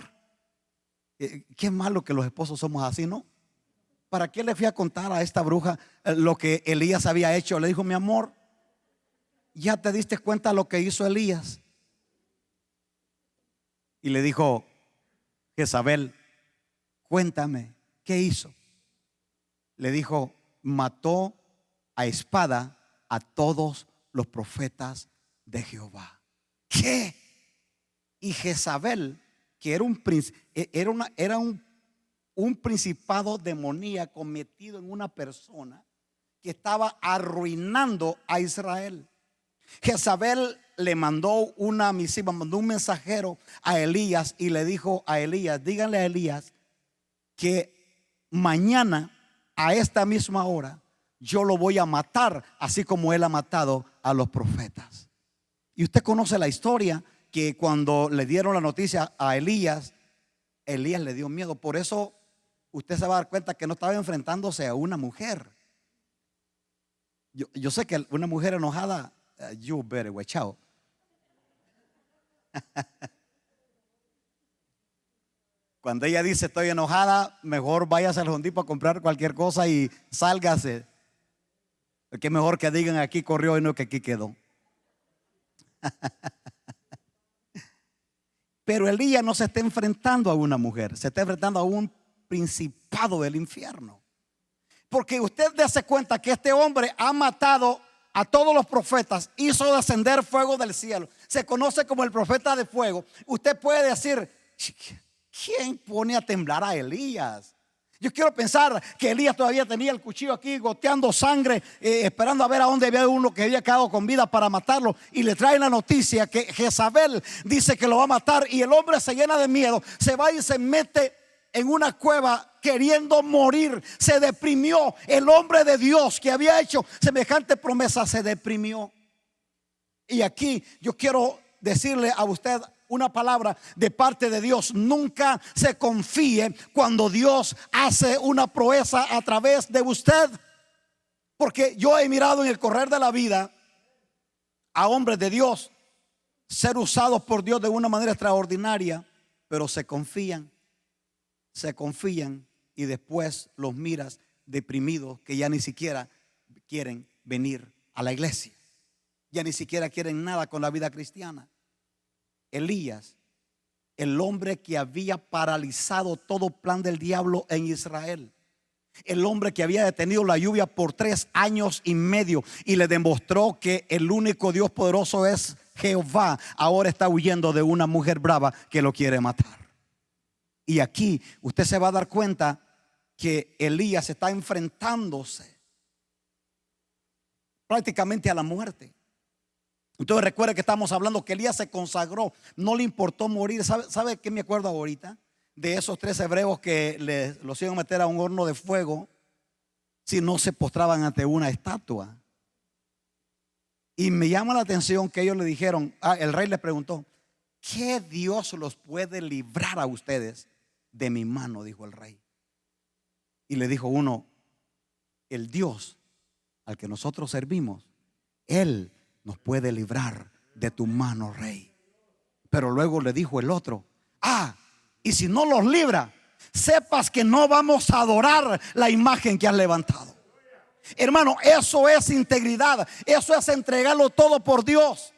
qué malo que los esposos somos así, ¿no? ¿Para qué le fui a contar a esta bruja lo que Elías había hecho? Le dijo: mi amor, ¿ya te diste cuenta lo que hizo Elías? Y le dijo Jezabel: cuéntame, ¿qué hizo? Le dijo: mató a espada a todos los profetas de Jehová. ¿Qué? Y Jezabel, que era un principado demoníaco metido en una persona que estaba arruinando a Israel. Jezabel le mandó una misiva, mandó un mensajero a Elías y le dijo a Elías: díganle a Elías que mañana a esta misma hora yo lo voy a matar, así como él ha matado a los profetas. Y usted conoce la historia, que cuando le dieron la noticia a Elías, Elías le dio miedo. Por eso usted se va a dar cuenta que no estaba enfrentándose a una mujer. Yo sé que una mujer enojada, you better watch out. Cuando ella dice estoy enojada, mejor váyase al Home Depot a comprar cualquier cosa y sálgase. Porque es mejor que digan aquí corrió y no que aquí quedó. Pero Elías no se está enfrentando a una mujer, se está enfrentando a un principado del infierno. Porque usted dése cuenta que este hombre ha matado a todos los profetas, hizo descender fuego del cielo, se conoce como el profeta de fuego. Usted puede decir: ¿quién pone a temblar a Elías? Yo quiero pensar que Elías todavía tenía el cuchillo aquí goteando sangre, esperando a ver a dónde había uno que había quedado con vida para matarlo. Y le traen la noticia que Jezabel dice que lo va a matar. Y el hombre se llena de miedo, se va y se mete en una cueva queriendo morir. Se deprimió. El hombre de Dios que había hecho semejante promesa se deprimió. Y aquí yo quiero decirle a usted una palabra de parte de Dios: nunca se confíe cuando Dios hace una proeza a través de usted. Porque yo he mirado en el correr de la vida a hombres de Dios ser usados por Dios de una manera extraordinaria, pero se confían y después los miras deprimidos, que ya ni siquiera quieren venir a la iglesia, ya ni siquiera quieren nada con la vida cristiana. Elías, el hombre que había paralizado todo plan del diablo en Israel, el hombre que había detenido la lluvia por 3 años y medio y le demostró que el único Dios poderoso es Jehová, ahora está huyendo de una mujer brava que lo quiere matar. Y aquí usted se va a dar cuenta que Elías está enfrentándose prácticamente a la muerte. Entonces recuerde que estamos hablando que Elías se consagró, no le importó morir. ¿Sabe qué me acuerdo ahorita? De esos 3 hebreos que los iban a meter a un horno de fuego si no se postraban ante una estatua. Y me llama la atención que ellos le dijeron, el rey les preguntó: ¿qué Dios los puede librar a ustedes de mi mano? Dijo el rey. Y le dijo uno: el Dios al que nosotros servimos, Él nos puede librar de tu mano, rey. Pero luego le dijo el otro: y si no los libra, sepas que no vamos a adorar la imagen que has levantado. Hermano, eso es integridad, eso es entregarlo todo por Dios.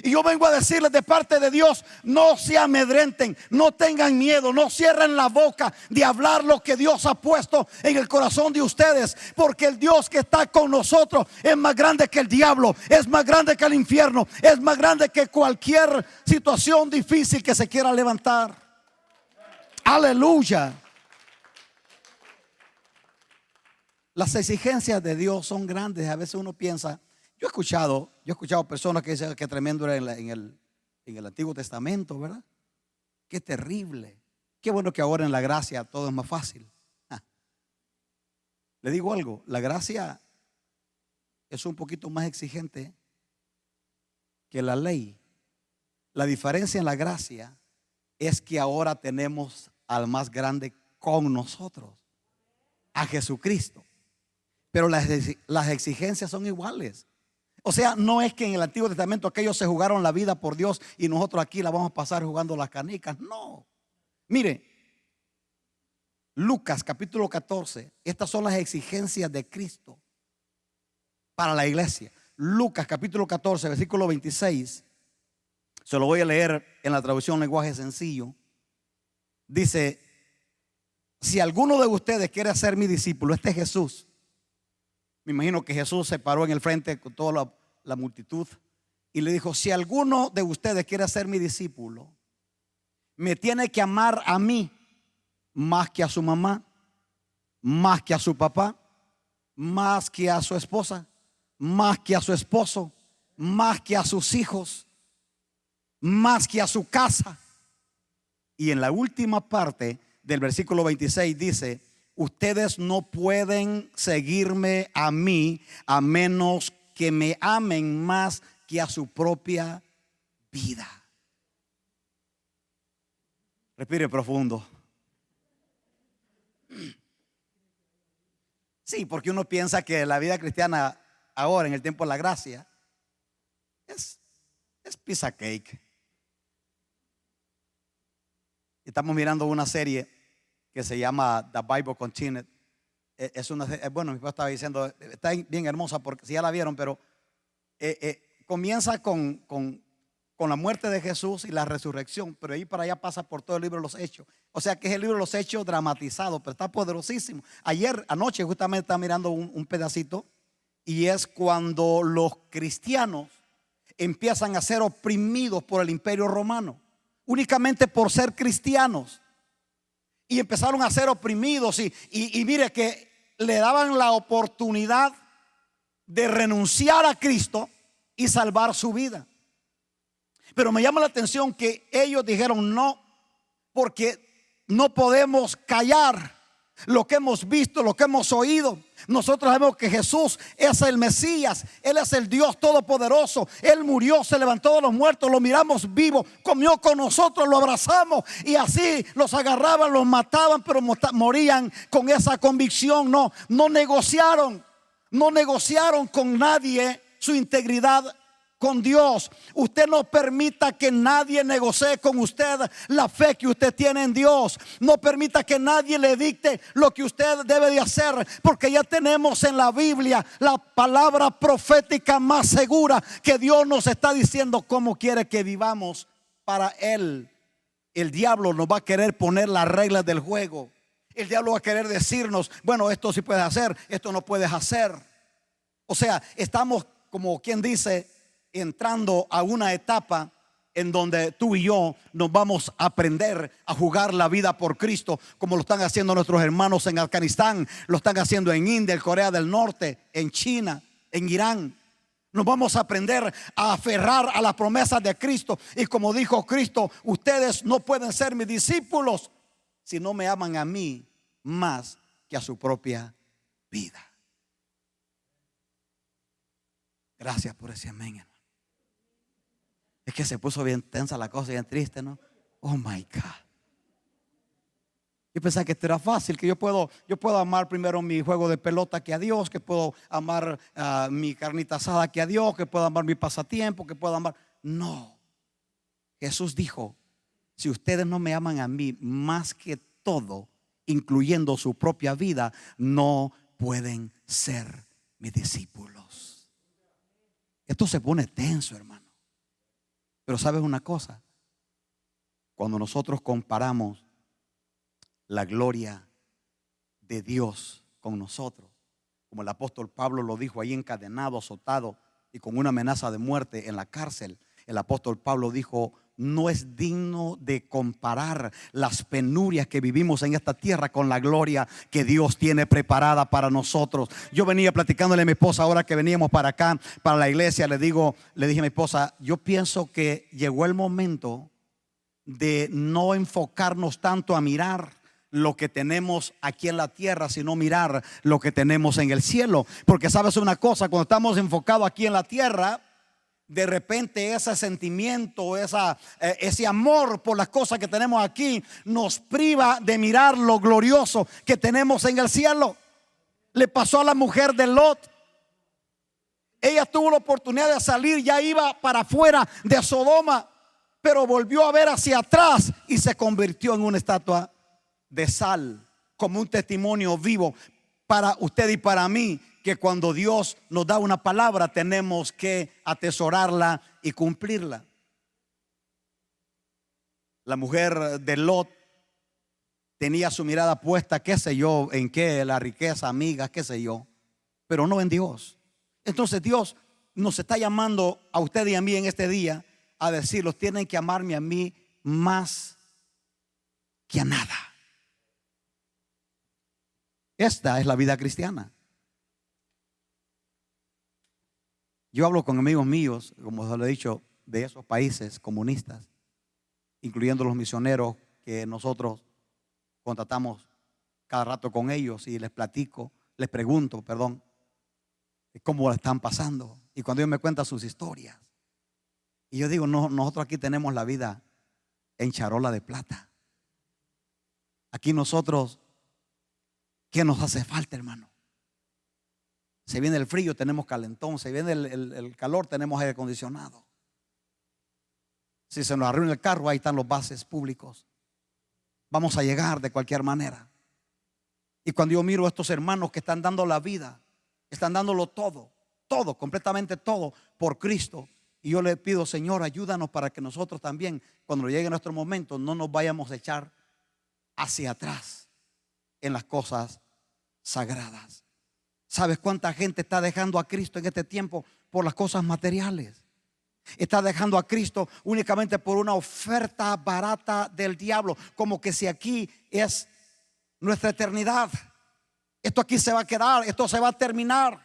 Y yo vengo a decirles de parte de Dios: no se amedrenten, no tengan miedo, no cierren la boca de hablar lo que Dios ha puesto en el corazón de ustedes. Porque el Dios que está con nosotros es más grande que el diablo, es más grande que el infierno, es más grande que cualquier situación difícil que se quiera levantar. Aleluya. Las exigencias de Dios son grandes. A veces uno piensa, yo he escuchado personas que dicen que tremendo era en el Antiguo Testamento, ¿verdad? Qué terrible. Qué bueno que ahora en la gracia todo es más fácil. Le digo algo: la gracia es un poquito más exigente que la ley. La diferencia en la gracia es que ahora tenemos al más grande con nosotros, a Jesucristo. Pero las exigencias son iguales. O sea, no es que en el Antiguo Testamento aquellos se jugaron la vida por Dios y nosotros aquí la vamos a pasar jugando las canicas. No. Mire, Lucas capítulo 14. Estas son las exigencias de Cristo para la iglesia. Lucas capítulo 14, versículo 26. Se lo voy a leer en la traducción lenguaje sencillo. Dice: si alguno de ustedes quiere ser mi discípulo, este es Jesús. Me imagino que Jesús se paró en el frente con toda la multitud y le dijo: si alguno de ustedes quiere ser mi discípulo, me tiene que amar a mí más que a su mamá, más que a su papá, más que a su esposa, más que a su esposo, más que a sus hijos, más que a su casa. Y en la última parte del versículo 26 dice: ustedes no pueden seguirme a mí a menos que me amen más que a su propia vida. Respire profundo. Sí, porque uno piensa que la vida cristiana ahora, en el tiempo de la gracia, es piece of cake. Estamos mirando una serie que se llama The Bible Continued. Es una, bueno, mi papá estaba diciendo, está bien hermosa, porque si ya la vieron, pero comienza con la muerte de Jesús y la resurrección, pero ahí para allá pasa por todo el libro de los Hechos. O sea que es el libro de los Hechos dramatizado, pero está poderosísimo. Anoche justamente estaba mirando un pedacito, y es cuando los cristianos empiezan a ser oprimidos por el imperio romano, únicamente por ser cristianos. Y empezaron a ser oprimidos, y mire que le daban la oportunidad de renunciar a Cristo y salvar su vida. Pero me llama la atención que ellos dijeron no, porque no podemos callar lo que hemos visto, lo que hemos oído. Nosotros sabemos que Jesús es el Mesías, Él es el Dios Todopoderoso. Él murió, se levantó de los muertos, lo miramos vivo, comió con nosotros, lo abrazamos, y así los agarraban, los mataban, pero morían con esa convicción. No negociaron con nadie su integridad con Dios. Usted no permita que nadie negocie con usted la fe que usted tiene en Dios. No permita que nadie le dicte lo que usted debe de hacer, porque ya tenemos en la Biblia la palabra profética más segura, que Dios nos está diciendo cómo quiere que vivamos para Él. El diablo nos va a querer poner las reglas del juego. El diablo va a querer decirnos: bueno, esto sí puedes hacer, esto no puedes hacer. O sea, estamos, como quien dice, entrando a una etapa en donde tú y yo nos vamos a aprender a jugar la vida por Cristo, como lo están haciendo nuestros hermanos en Afganistán, lo están haciendo en India, en Corea del Norte, en China, en Irán. Nos vamos a aprender a aferrar a las promesas de Cristo. Y como dijo Cristo: ustedes no pueden ser mis discípulos si no me aman a mí más que a su propia vida. Gracias por ese amén, hermano. Es que se puso bien tensa la cosa, bien triste, ¿no? Oh my God. Yo pensaba que esto era fácil, que yo puedo amar primero mi juego de pelota que a Dios, que puedo amar mi carnita asada que a Dios, que puedo amar mi pasatiempo, que puedo amar. No. Jesús dijo: si ustedes no me aman a mí más que todo, incluyendo su propia vida, no pueden ser mis discípulos. Esto se pone tenso, hermano. Pero ¿sabes una cosa? Cuando nosotros comparamos la gloria de Dios con nosotros, como el apóstol Pablo lo dijo ahí encadenado, azotado y con una amenaza de muerte en la cárcel, el apóstol Pablo dijo: no es digno de comparar las penurias que vivimos en esta tierra con la gloria que Dios tiene preparada para nosotros. Yo venía platicándole a mi esposa ahora que veníamos para acá, para la iglesia. Le dije a mi esposa: yo pienso que llegó el momento de no enfocarnos tanto a mirar lo que tenemos aquí en la tierra, sino mirar lo que tenemos en el cielo. Porque sabes una cosa, cuando estamos enfocados aquí en la tierra, de repente ese sentimiento, ese amor por las cosas que tenemos aquí, nos priva de mirar lo glorioso que tenemos en el cielo. Le pasó a la mujer de Lot. Ella tuvo la oportunidad de salir, ya iba para afuera de Sodoma, pero volvió a ver hacia atrás y se convirtió en una estatua de sal, como un testimonio vivo para usted y para mí, que cuando Dios nos da una palabra tenemos que atesorarla y cumplirla. La mujer de Lot tenía su mirada puesta, qué sé yo, en qué, la riqueza, amigas, qué sé yo, pero no en Dios. Entonces Dios nos está llamando a usted y a mí en este día a decirlos: tienen que amarme a mí más que a nada. Esta es la vida cristiana. Yo hablo con amigos míos, como se lo he dicho, de esos países comunistas, incluyendo los misioneros que nosotros contratamos cada rato con ellos, y les pregunto, cómo la están pasando. Y cuando ellos me cuentan sus historias, y yo digo: no, nosotros aquí tenemos la vida en charola de plata. Aquí nosotros, ¿qué nos hace falta, hermano? Se viene el frío, tenemos calentón. Se viene el calor, tenemos aire acondicionado. Si se nos arruina el carro, ahí están los bases públicos. Vamos a llegar de cualquier manera. Y cuando yo miro a estos hermanos que están dando la vida, están dándolo todo, completamente todo por Cristo, y yo le pido: Señor, ayúdanos para que nosotros también, cuando llegue nuestro momento, no nos vayamos a echar hacia atrás en las cosas sagradas. ¿Sabes cuánta gente está dejando a Cristo en este tiempo por las cosas materiales? Está dejando a Cristo únicamente por una oferta barata del diablo, como que si aquí es nuestra eternidad. Esto aquí se va a quedar, esto se va a terminar.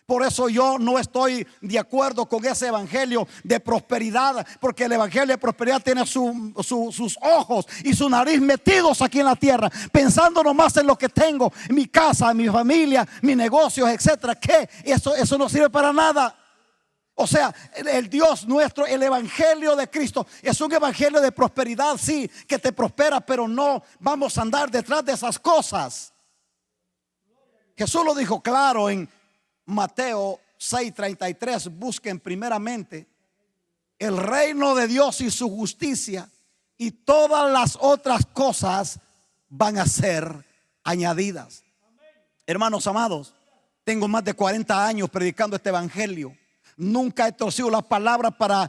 Por eso yo no estoy de acuerdo con ese evangelio de prosperidad, porque el evangelio de prosperidad tiene sus ojos y su nariz metidos aquí en la tierra, pensando nomás en lo que tengo, mi casa, mi familia, mis negocios, etcétera. Que eso no sirve para nada. O sea, el Dios nuestro, el evangelio de Cristo, es un evangelio de prosperidad, sí, que te prospera, pero no vamos a andar detrás de esas cosas. Jesús lo dijo claro en Mateo 6:33: busquen primeramente el reino de Dios y su justicia, y todas las otras cosas van a ser añadidas. Hermanos amados, tengo más de 40 años predicando este evangelio. Nunca he torcido la palabra para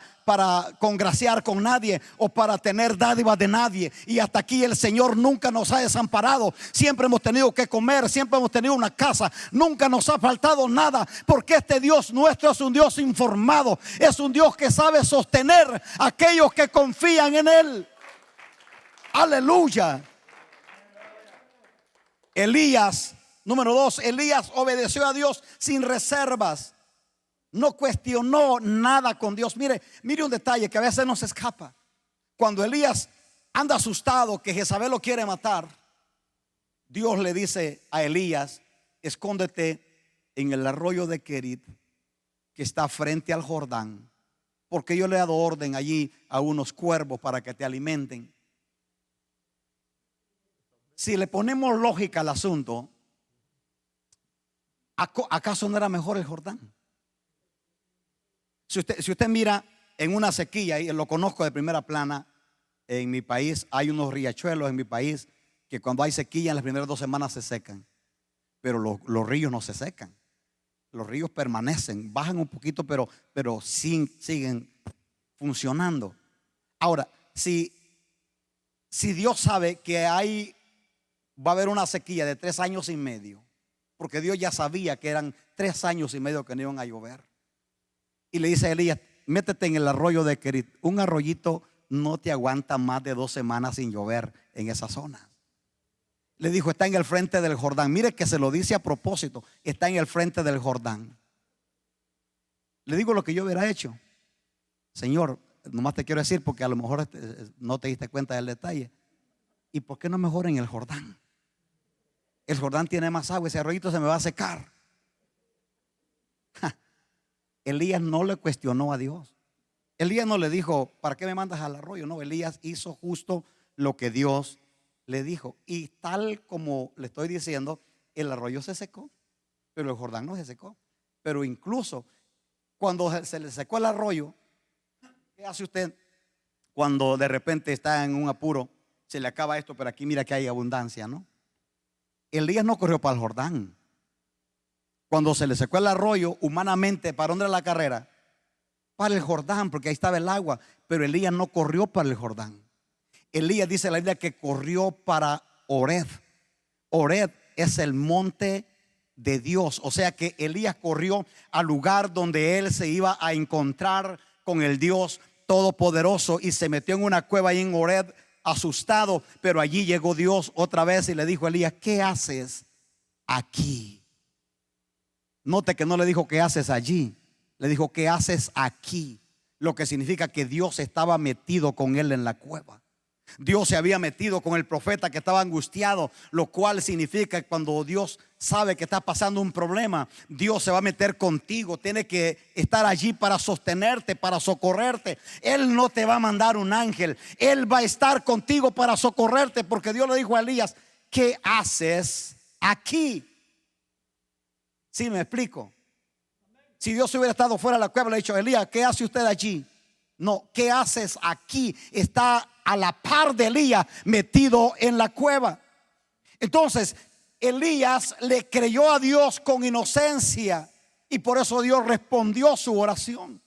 congraciar con nadie o para tener dádivas de nadie. Y hasta aquí el Señor nunca nos ha desamparado. Siempre hemos tenido que comer, siempre hemos tenido una casa. Nunca nos ha faltado nada, porque este Dios nuestro es un Dios informado. Es un Dios que sabe sostener a aquellos que confían en Él. Aleluya. Elías, número 2, Elías obedeció a Dios sin reservas. No cuestionó nada con Dios. Mire un detalle que a veces nos escapa. Cuando Elías anda asustado que Jezabel lo quiere matar, Dios le dice a Elías: escóndete en el arroyo de Querit, que está frente al Jordán, porque yo le he dado orden allí a unos cuervos para que te alimenten. Si le ponemos lógica al asunto, ¿acaso no era mejor el Jordán? Si usted mira en una sequía, y lo conozco de primera plana, en mi país hay unos riachuelos en mi país que cuando hay sequía en las primeras 2 semanas se secan, pero los ríos no se secan. Los ríos permanecen, bajan un poquito, pero siguen funcionando. Ahora, si Dios sabe que va a haber una sequía de 3 años y medio, porque Dios ya sabía que eran 3 años y medio que no iban a llover, y le dice a Elías: métete en el arroyo de Querit. Un arroyito no te aguanta más de 2 semanas sin llover en esa zona. Le dijo: está en el frente del Jordán. Mire que se lo dice a propósito: está en el frente del Jordán. Le digo lo que yo hubiera hecho. Señor, nomás te quiero decir, porque a lo mejor no te diste cuenta del detalle. ¿Y por qué no mejor en el Jordán? El Jordán tiene más agua, ese arroyito se me va a secar. Elías no le cuestionó a Dios. Elías no le dijo: ¿para qué me mandas al arroyo? No, Elías hizo justo lo que Dios le dijo. Y tal como le estoy diciendo, el arroyo se secó, pero el Jordán no se secó. Pero incluso cuando se le secó el arroyo, ¿qué hace usted cuando de repente está en un apuro? Se le acaba esto, pero aquí mira que hay abundancia, ¿no? Elías no corrió para el Jordán. Cuando se le secó el arroyo, humanamente, ¿para dónde era la carrera? Para el Jordán, porque ahí estaba el agua. Pero Elías no corrió para el Jordán. Elías, dice la Biblia, que corrió para Oreb. Oreb es el monte de Dios. O sea que Elías corrió al lugar donde él se iba a encontrar con el Dios Todopoderoso y se metió en una cueva ahí en Horeb, asustado. Pero allí llegó Dios otra vez y le dijo a Elías: ¿qué haces aquí? Note que no le dijo ¿qué haces allí? Le dijo ¿qué haces aquí? Lo que significa que Dios estaba metido con él en la cueva. Dios se había metido con el profeta que estaba angustiado, lo cual significa que cuando Dios sabe que está pasando un problema, Dios se va a meter contigo. Tiene que estar allí para sostenerte, para socorrerte. Él no te va a mandar un ángel, Él va a estar contigo para socorrerte, porque Dios le dijo a Elías: ¿qué haces aquí? ¿Sí me explico? Si Dios hubiera estado fuera de la cueva, le ha dicho: Elías, ¿qué hace usted allí? No, ¿qué haces aquí? Está a la par de Elías metido en la cueva. Entonces Elías le creyó a Dios con inocencia y por eso Dios respondió su oración.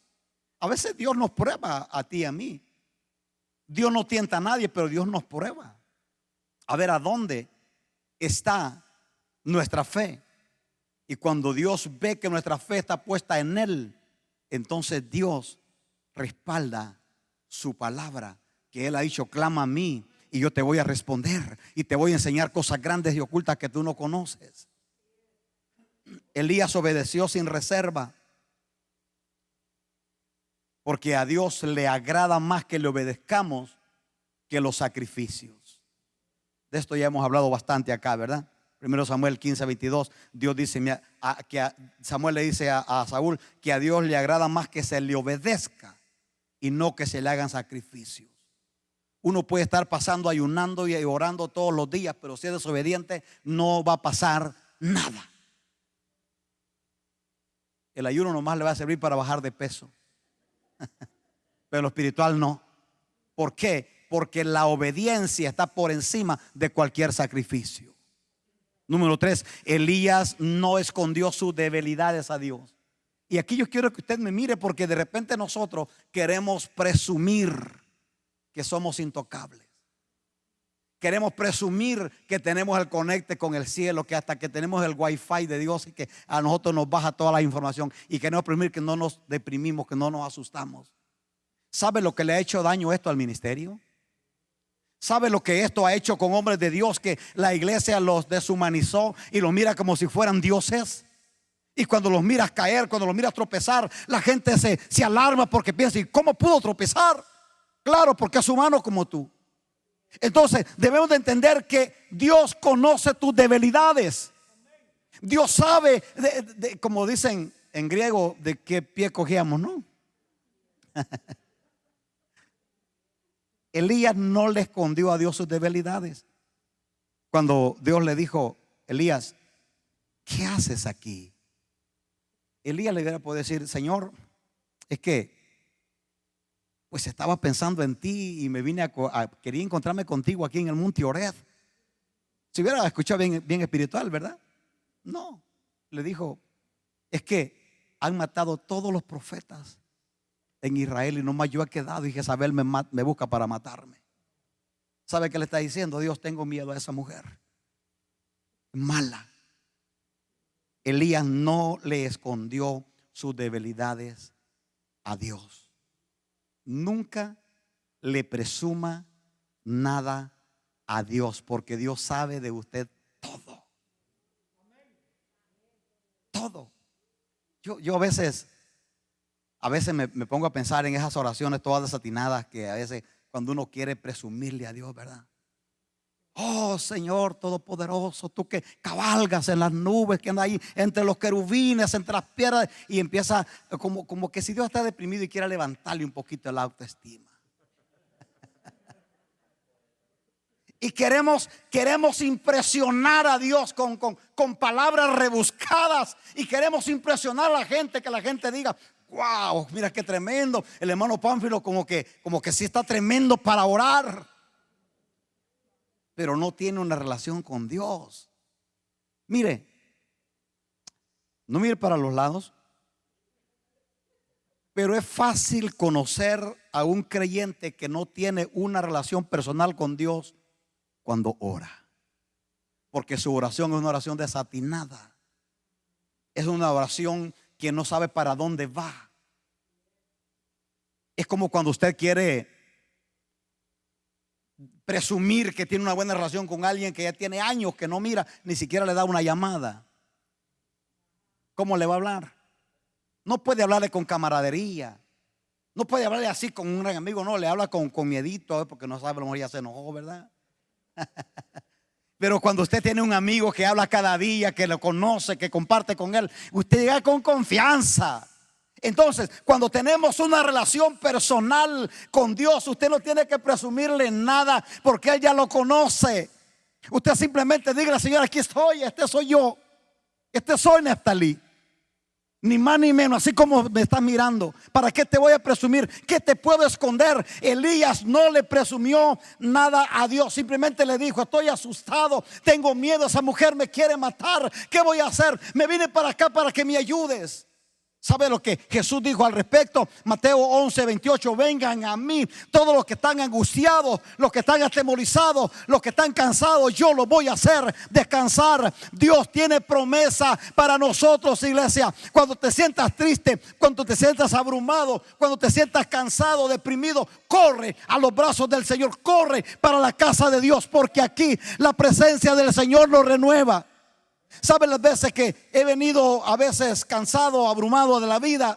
A veces Dios nos prueba a ti y a mí. Dios no tienta a nadie, pero Dios nos prueba a ver a dónde está nuestra fe. Y cuando Dios ve que nuestra fe está puesta en Él, entonces Dios respalda su palabra, que Él ha dicho: clama a mí y yo te voy a responder y te voy a enseñar cosas grandes y ocultas que tú no conoces. Elías obedeció sin reserva, porque a Dios le agrada más que le obedezcamos que los sacrificios. De esto ya hemos hablado bastante acá, ¿verdad? Primero Samuel 15:22, Dios dice Samuel le dice a Saúl que a Dios le agrada más que se le obedezca y no que se le hagan sacrificios. Uno puede estar pasando, ayunando y orando todos los días, pero si es desobediente no va a pasar nada. El ayuno nomás le va a servir para bajar de peso, pero lo espiritual no. ¿Por qué? Porque la obediencia está por encima de cualquier sacrificio. Número 3, Elías no escondió sus debilidades a Dios. Y aquí yo quiero que usted me mire, porque de repente nosotros queremos presumir que somos intocables. Queremos presumir que tenemos el conecte con el cielo, que hasta que tenemos el wifi de Dios y que a nosotros nos baja toda la información. Y queremos presumir que no nos deprimimos, que no nos asustamos. ¿Sabe lo que le ha hecho daño esto al ministerio? ¿Sabe lo que esto ha hecho con hombres de Dios? Que la iglesia los deshumanizó y los mira como si fueran dioses. Y cuando los miras caer, cuando los miras tropezar, la gente se alarma porque piensa: ¿y cómo pudo tropezar? Claro, porque es humano como tú. Entonces debemos de entender que Dios conoce tus debilidades. Dios sabe, como dicen en griego, de qué pie cogíamos, ¿no? Elías no le escondió a Dios sus debilidades. Cuando Dios le dijo: Elías, ¿qué haces aquí? Elías le hubiera podido decir: Señor, es que pues estaba pensando en ti y me vine quería encontrarme contigo aquí en el monte Horeb. Si hubiera escuchado bien espiritual, ¿verdad? No, le dijo: es que han matado todos los profetas en Israel y nomás yo he quedado, y Jezabel me busca para matarme. ¿Sabe qué le está diciendo? Dios, tengo miedo a esa mujer mala. Elías no le escondió sus debilidades a Dios. Nunca le presuma nada a Dios, porque Dios sabe de usted todo. Todo. Yo a veces me pongo a pensar en esas oraciones todas desatinadas que a veces cuando uno quiere presumirle a Dios, ¿verdad? Oh Señor Todopoderoso, tú que cabalgas en las nubes, que andas ahí entre los querubines, entre las piedras, y empieza como que si Dios está deprimido y quiere levantarle un poquito la autoestima. Y queremos impresionar a Dios con palabras rebuscadas, y queremos impresionar a la gente, que la gente diga: wow, mira qué tremendo. El hermano Pánfilo como que sí está tremendo para orar, pero no tiene una relación con Dios. Mire, no mire para los lados, pero es fácil conocer a un creyente que no tiene una relación personal con Dios cuando ora, porque su oración es una oración desatinada. es una oración que no sabe para dónde va. Es como cuando usted quiere presumir que tiene una buena relación con alguien que ya tiene años que no mira, ni siquiera le da una llamada. ¿Cómo le va a hablar? No puede hablarle con camaradería. No puede hablarle así con un gran amigo. No, le habla con miedito, porque no sabe, a lo mejor ya se enojó, ¿verdad? Pero cuando usted tiene un amigo que habla cada día, que lo conoce, que comparte con él, usted llega con confianza. Entonces, cuando tenemos una relación personal con Dios, usted no tiene que presumirle nada, porque Él ya lo conoce. Usted simplemente diga: Señor, aquí estoy, este soy yo, este soy Neftalí. Ni más ni menos, así como me estás mirando. ¿Para qué te voy a presumir? ¿Qué te puedo esconder? Elías no le presumió nada a Dios. Simplemente le dijo: estoy asustado, tengo miedo, esa mujer me quiere matar. ¿Qué voy a hacer? Me vine para acá para que me ayudes. ¿Sabe lo que Jesús dijo al respecto? Mateo 11:28: vengan a mí todos los que están angustiados, los que están atemorizados, los que están cansados, yo los voy a hacer descansar. Dios tiene promesa para nosotros, iglesia. Cuando te sientas triste, cuando te sientas abrumado, cuando te sientas cansado, deprimido, corre a los brazos del Señor, corre para la casa de Dios, porque aquí la presencia del Señor nos renueva. ¿Saben las veces que he venido a veces cansado, abrumado de la vida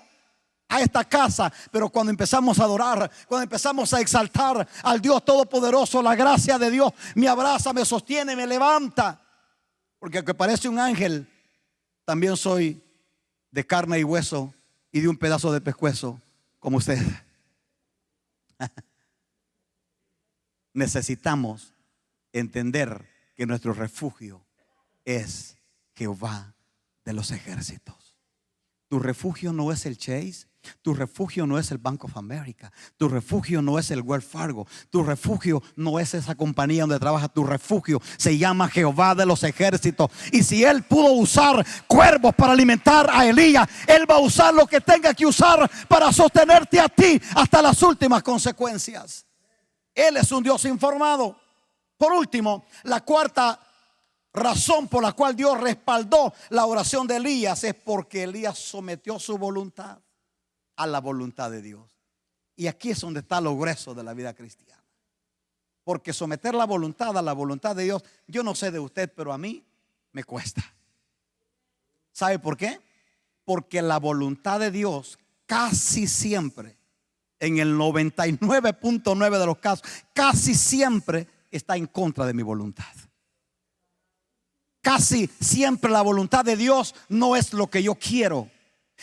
a esta casa? Pero cuando empezamos a adorar, cuando empezamos a exaltar al Dios Todopoderoso, la gracia de Dios me abraza, me sostiene, me levanta. Porque aunque parece un ángel, también soy de carne y hueso y de un pedazo de pescuezo como usted. Necesitamos entender que nuestro refugio es Jehová de los ejércitos. Tu refugio no es el Chase, tu refugio no es el Bank of America, tu refugio no es el Wells Fargo, tu refugio no es esa compañía donde trabaja. Tu refugio se llama Jehová de los ejércitos. Y si Él pudo usar cuervos para alimentar a Elías, Él va a usar lo que tenga que usar para sostenerte a ti hasta las últimas consecuencias. Él es un Dios informado. Por último, la cuarta razón por la cual Dios respaldó la oración de Elías es porque Elías sometió su voluntad a la voluntad de Dios. Y aquí es donde está lo grueso de la vida cristiana. Porque someter la voluntad a la voluntad de Dios, yo no sé de usted, pero a mí me cuesta. ¿Sabe por qué? Porque la voluntad de Dios casi siempre, en el 99.9 de los casos, casi siempre está en contra de mi voluntad. Casi siempre la voluntad de Dios no es lo que yo quiero.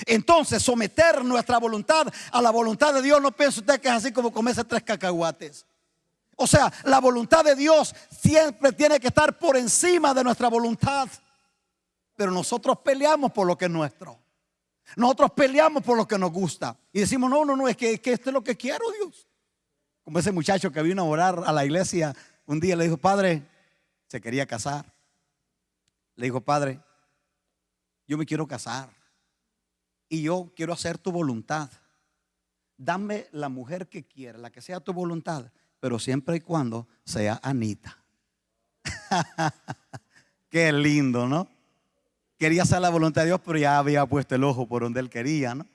Entonces, someter nuestra voluntad a la voluntad de Dios, no piense usted que es así como comerse 3 cacahuates. O sea, la voluntad de Dios siempre tiene que estar por encima de nuestra voluntad. Pero nosotros peleamos por lo que es nuestro. Nosotros peleamos por lo que nos gusta. Y decimos: no, es que esto es lo que quiero, Dios. Como ese muchacho que vino a orar a la iglesia un día, le dijo: padre, se quería casar. Le dijo: padre, yo me quiero casar y yo quiero hacer tu voluntad. Dame la mujer que quiera, la que sea tu voluntad, pero siempre y cuando sea Anita. Qué lindo, ¿no? Quería hacer la voluntad de Dios, pero ya había puesto el ojo por donde él quería, ¿no?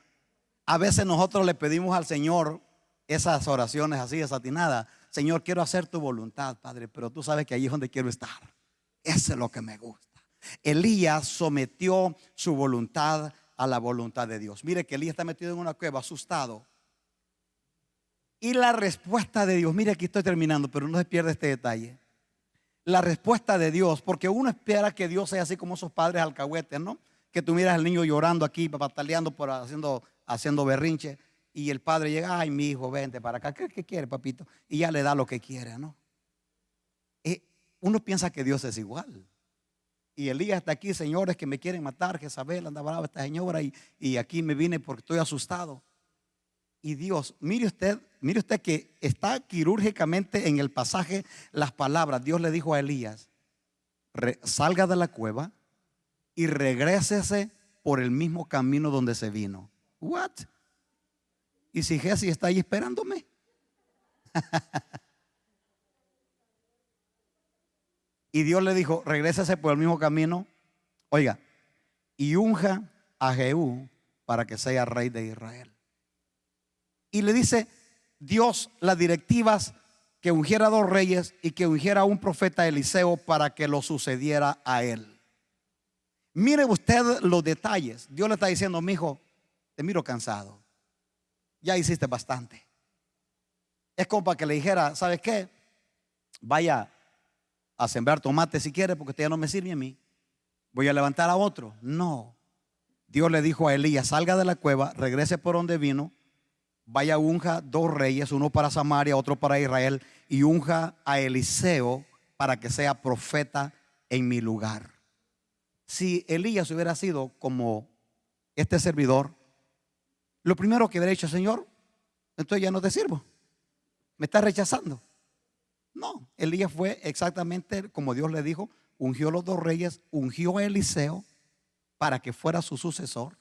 A veces nosotros le pedimos al Señor esas oraciones así desatinadas: Señor, quiero hacer tu voluntad, Padre, pero tú sabes que ahí es donde quiero estar. Eso es lo que me gusta. Elías sometió su voluntad a la voluntad de Dios. Mire que Elías está metido en una cueva, asustado. Y la respuesta de Dios, mire, aquí estoy terminando, pero no se pierde este detalle. La respuesta de Dios, porque uno espera que Dios sea así como esos padres alcahuetes, ¿no? Que tú miras al niño llorando aquí, pataleando, haciendo berrinche, y el padre llega: ay, mi hijo, vente para acá. ¿Qué quiere, papito? Y ya le da lo que quiere, ¿no? Uno piensa que Dios es igual. Y Elías está aquí: señores que me quieren matar, Jezabel anda brava esta señora, y aquí me vine porque estoy asustado. Y Dios, mire usted que está quirúrgicamente en el pasaje las palabras. Dios le dijo a Elías: salga de la cueva y regrésese por el mismo camino donde se vino. What? ¿Y si Jesse está ahí esperándome? Y Dios le dijo: regrésese por el mismo camino, oiga, y unja a Jehú para que sea rey de Israel. Y le dice Dios las directivas que ungiera 2 reyes y que ungiera a un profeta Eliseo para que lo sucediera a él. Mire usted los detalles. Dios le está diciendo: mi hijo, te miro cansado, ya hiciste bastante. Es como para que le dijera: ¿sabes qué? Vaya a sembrar tomate si quiere, porque usted ya no me sirve a mí. Voy a levantar a otro. No. Dios le dijo a Elías: salga de la cueva, regrese por donde vino, vaya, unja 2 reyes, uno para Samaria, otro para Israel, y unja a Eliseo para que sea profeta en mi lugar. Si Elías hubiera sido como este servidor, lo primero que hubiera dicho: Señor, entonces ya no te sirvo, me estás rechazando. No, Elías fue exactamente como Dios le dijo: ungió los 2 reyes, ungió a Eliseo para que fuera su sucesor.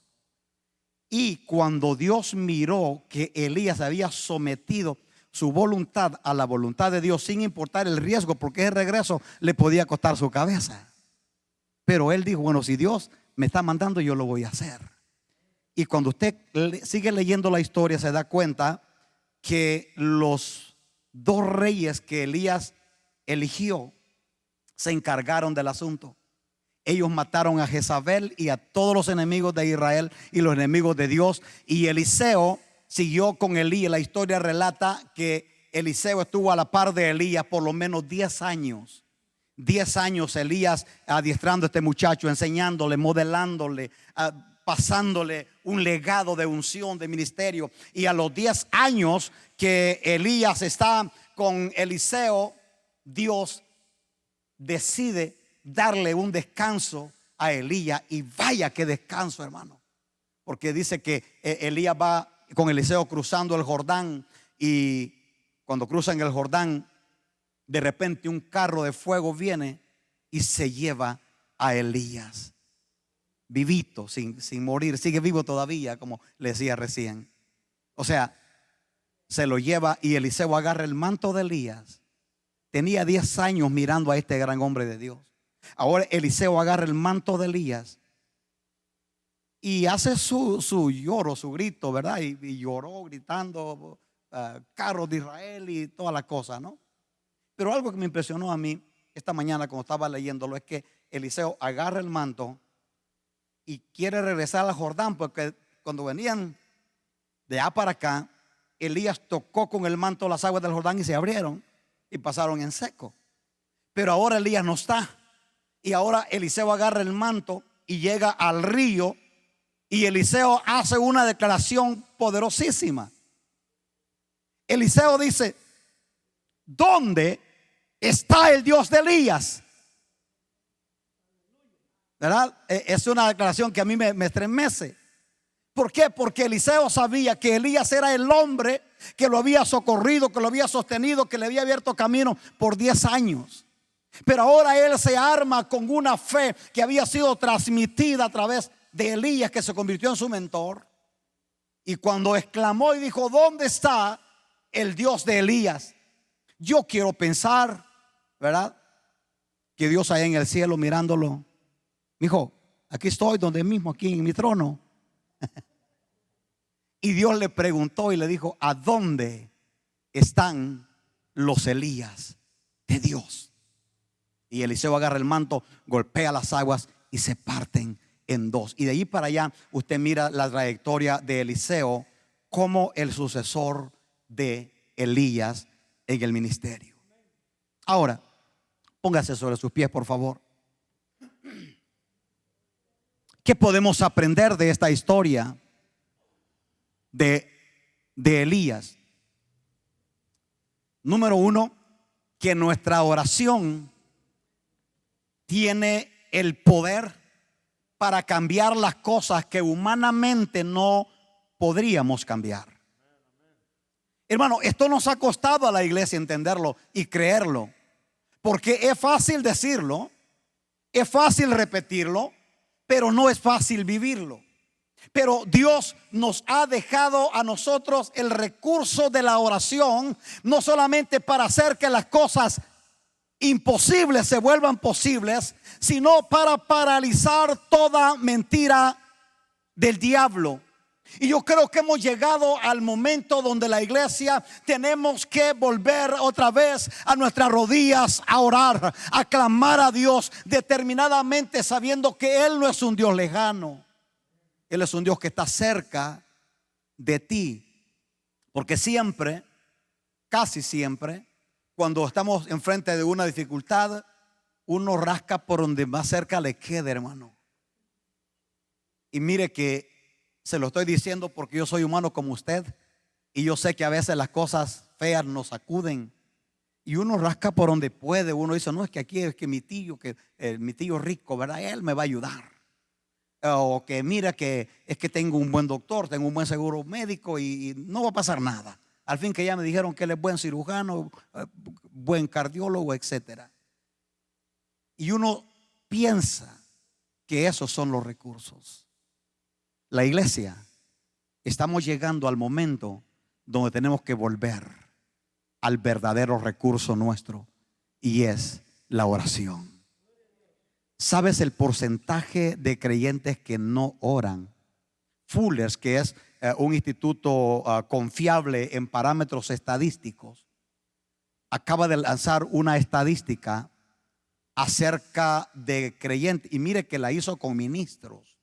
Y cuando Dios miró que Elías había sometido su voluntad a la voluntad de Dios, sin importar el riesgo, porque ese regreso le podía costar su cabeza, pero él dijo: bueno, si Dios me está mandando, yo lo voy a hacer. Y cuando usted sigue leyendo la historia, se da cuenta que los 2 reyes que Elías eligió se encargaron del asunto. Ellos mataron a Jezabel y a todos los enemigos de Israel y los enemigos de Dios. Y Eliseo siguió con Elías. La historia relata que Eliseo estuvo a la par de Elías por lo menos 10 años. 10 años Elías adiestrando a este muchacho, enseñándole, modelándole, pasándole un legado de unción, de ministerio. Y a los 10 años que Elías está con Eliseo, Dios decide darle un descanso a Elías. Y vaya que descanso, hermano, porque dice que Elías va con Eliseo cruzando el Jordán, y cuando cruzan el Jordán, de repente un carro de fuego viene y se lleva a Elías vivito, sin morir. Sigue vivo todavía, como le decía recién. O sea, se lo lleva, y Eliseo agarra el manto de Elías. Tenía 10 años mirando a este gran hombre de Dios. Ahora Eliseo agarra el manto de Elías y hace su lloro, su grito, ¿verdad? Y lloró gritando carros de Israel y todas las cosas, ¿no? Pero algo que me impresionó a mí esta mañana cuando estaba leyéndolo es que Eliseo agarra el manto y quiere regresar al Jordán, porque cuando venían de allá para acá, Elías tocó con el manto las aguas del Jordán y se abrieron y pasaron en seco. Pero ahora Elías no está, y ahora Eliseo agarra el manto y llega al río, y Eliseo hace una declaración poderosísima. Eliseo dice: ¿dónde está el Dios de Elías? ¿Verdad? Es una declaración que a mí me estremece. ¿Por qué? Porque Eliseo sabía que Elías era el hombre que lo había socorrido, que lo había sostenido, que le había abierto camino por 10 años. Pero ahora él se arma con una fe que había sido transmitida a través de Elías, que se convirtió en su mentor. Y cuando exclamó y dijo: ¿dónde está el Dios de Elías? Yo quiero pensar, ¿verdad?, que Dios allá en el cielo mirándolo: mijo, aquí estoy, donde mismo, aquí en mi trono. Y Dios le preguntó y le dijo: ¿a dónde están los Elías de Dios? Y Eliseo agarra el manto, golpea las aguas y se parten en 2. Y de ahí para allá usted mira la trayectoria de Eliseo como el sucesor de Elías en el ministerio. Ahora, póngase sobre sus pies, por favor. ¿Qué podemos aprender de esta historia de Elías? Número 1, que nuestra oración tiene el poder para cambiar las cosas que humanamente no podríamos cambiar. Hermano, esto nos ha costado a la iglesia entenderlo y creerlo, porque es fácil decirlo, es fácil repetirlo, pero no es fácil vivirlo. Pero Dios nos ha dejado a nosotros el recurso de la oración, no solamente para hacer que las cosas imposibles se vuelvan posibles, sino para paralizar toda mentira del diablo. Y yo creo que hemos llegado al momento donde la iglesia tenemos que volver otra vez a nuestras rodillas a orar, a clamar a Dios determinadamente, sabiendo que Él no es un Dios lejano. Él es un Dios que está cerca de ti. Porque siempre, casi siempre, cuando estamos enfrente de una dificultad, uno rasca por donde más cerca le quede, hermano. Y mire que se lo estoy diciendo porque yo soy humano como usted, y yo sé que a veces las cosas feas nos sacuden y uno rasca por donde puede. Uno dice, no, es que aquí es que mi tío rico, ¿verdad? Él me va a ayudar. O que mira que es que tengo un buen doctor, tengo un buen seguro médico y no va a pasar nada. Al fin que ya me dijeron que él es buen cirujano, buen cardiólogo, etcétera. Y uno piensa que esos son los recursos. La iglesia, estamos llegando al momento donde tenemos que volver al verdadero recurso nuestro, y es la oración. ¿Sabes el porcentaje de creyentes que no oran? Fullers, que es un instituto confiable en parámetros estadísticos, acaba de lanzar una estadística acerca de creyentes, y mire que la hizo con ministros.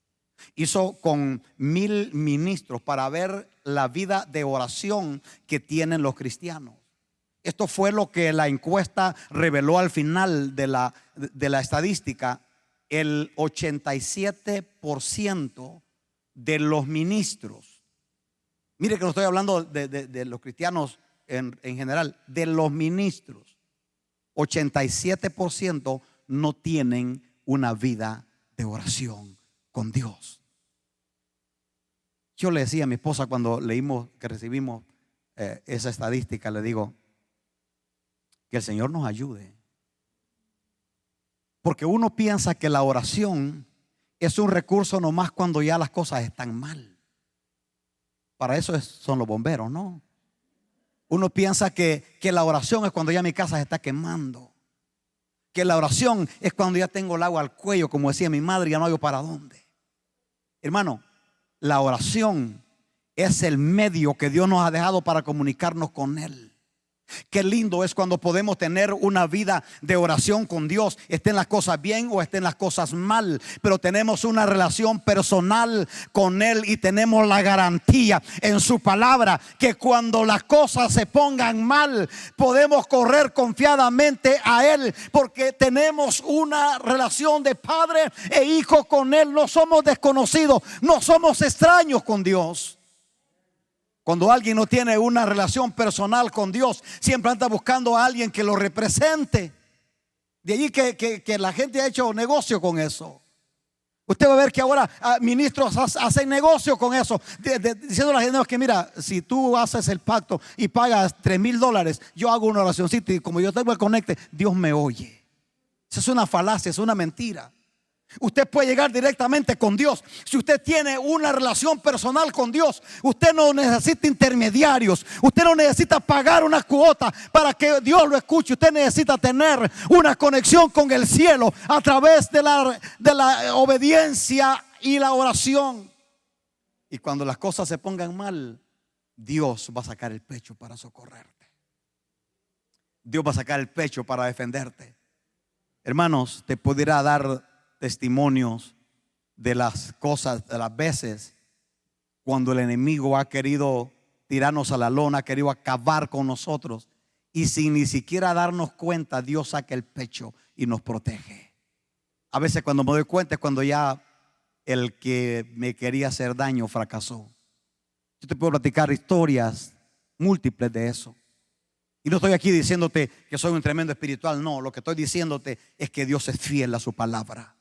Hizo con 1000 ministros para ver la vida de oración que tienen los cristianos. Esto fue lo que la encuesta reveló al final de la estadística. El 87% de los ministros, mire que no estoy hablando de los cristianos en general, de los ministros, 87% no tienen una vida de oración con Dios. Yo le decía a mi esposa cuando leímos que recibimos esa estadística, le digo que el Señor nos ayude, porque uno piensa que la oración es un recurso nomás cuando ya las cosas están mal. Para eso son los bomberos, ¿no? Uno piensa que la oración es cuando ya mi casa se está quemando, que la oración es cuando ya tengo el agua al cuello, como decía mi madre, ya no hay para dónde. Hermano, la oración es el medio que Dios nos ha dejado para comunicarnos con Él. Qué lindo es cuando podemos tener una vida de oración con Dios, estén las cosas bien o estén las cosas mal, pero tenemos una relación personal con Él y tenemos la garantía en su palabra que cuando las cosas se pongan mal podemos correr confiadamente a Él, porque tenemos una relación de padre e hijo con Él. No somos desconocidos, no somos extraños con Dios. Cuando alguien no tiene una relación personal con Dios, siempre anda buscando a alguien que lo represente. De allí que la gente ha hecho negocio con eso. Usted va a ver que ahora ministros hacen negocio con eso, diciendo a la gente que mira, si tú haces el pacto y pagas $3,000, yo hago una oracióncita y como yo tengo el conecte, Dios me oye. Esa es una falacia, es una mentira. Usted puede llegar directamente con Dios. Si usted tiene una relación personal con Dios, usted no necesita intermediarios. Usted no necesita pagar una cuota para que Dios lo escuche. Usted necesita tener una conexión con el cielo a través de la obediencia y la oración. Y cuando las cosas se pongan mal, Dios va a sacar el pecho para socorrerte. Dios va a sacar el pecho para defenderte. Hermanos, te pudiera dar testimonios de las cosas, de las veces cuando el enemigo ha querido tirarnos a la lona, ha querido acabar con nosotros, y sin ni siquiera darnos cuenta, Dios saca el pecho y nos protege. A veces cuando me doy cuenta es cuando ya el que me quería hacer daño fracasó. Yo te puedo platicar historias múltiples de eso. Y no estoy aquí diciéndote que soy un tremendo espiritual, no. Lo que estoy diciéndote es que Dios es fiel a su palabra.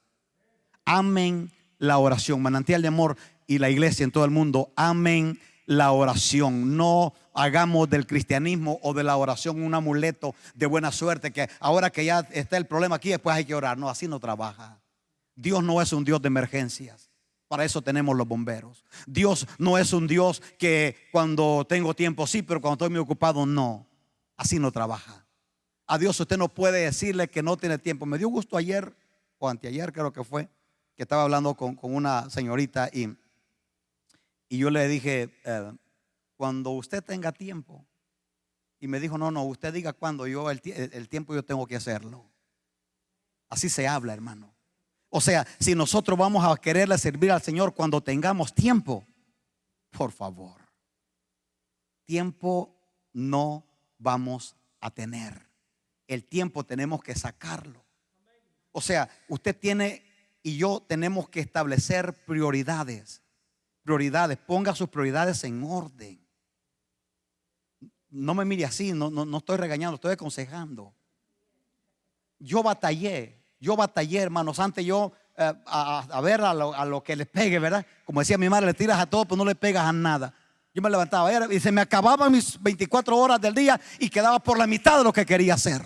Amen la oración. Manantial de Amor y la iglesia en todo el mundo, amen la oración. No hagamos del cristianismo o de la oración un amuleto de buena suerte, que ahora que ya está el problema aquí, después hay que orar. No, así no trabaja. Dios no es un Dios de emergencias. Para eso tenemos los bomberos. Dios no es un Dios que cuando tengo tiempo sí, pero cuando estoy muy ocupado no. Así no trabaja. A Dios usted no puede decirle que no tiene tiempo. Me dio gusto ayer o anteayer, creo que fue, que estaba hablando con una señorita y Y yo le dije, cuando usted tenga tiempo. Y me dijo, no, usted diga cuándo. Yo el tiempo yo tengo que hacerlo. Así se habla, hermano. O sea, si nosotros vamos a quererle servir al Señor cuando tengamos tiempo, por favor, tiempo no vamos a tener. El tiempo tenemos que sacarlo. O sea, usted tiene y yo tenemos que establecer prioridades. Ponga sus prioridades en orden. No me mire así, no estoy regañando, estoy aconsejando. Yo batallé, hermanos. Antes yo a ver a lo que les pegue, ¿verdad? Como decía mi madre, le tiras a todo, pero no le pegas a nada. Yo me levantaba y se me acababan mis 24 horas del día y quedaba por la mitad de lo que quería hacer.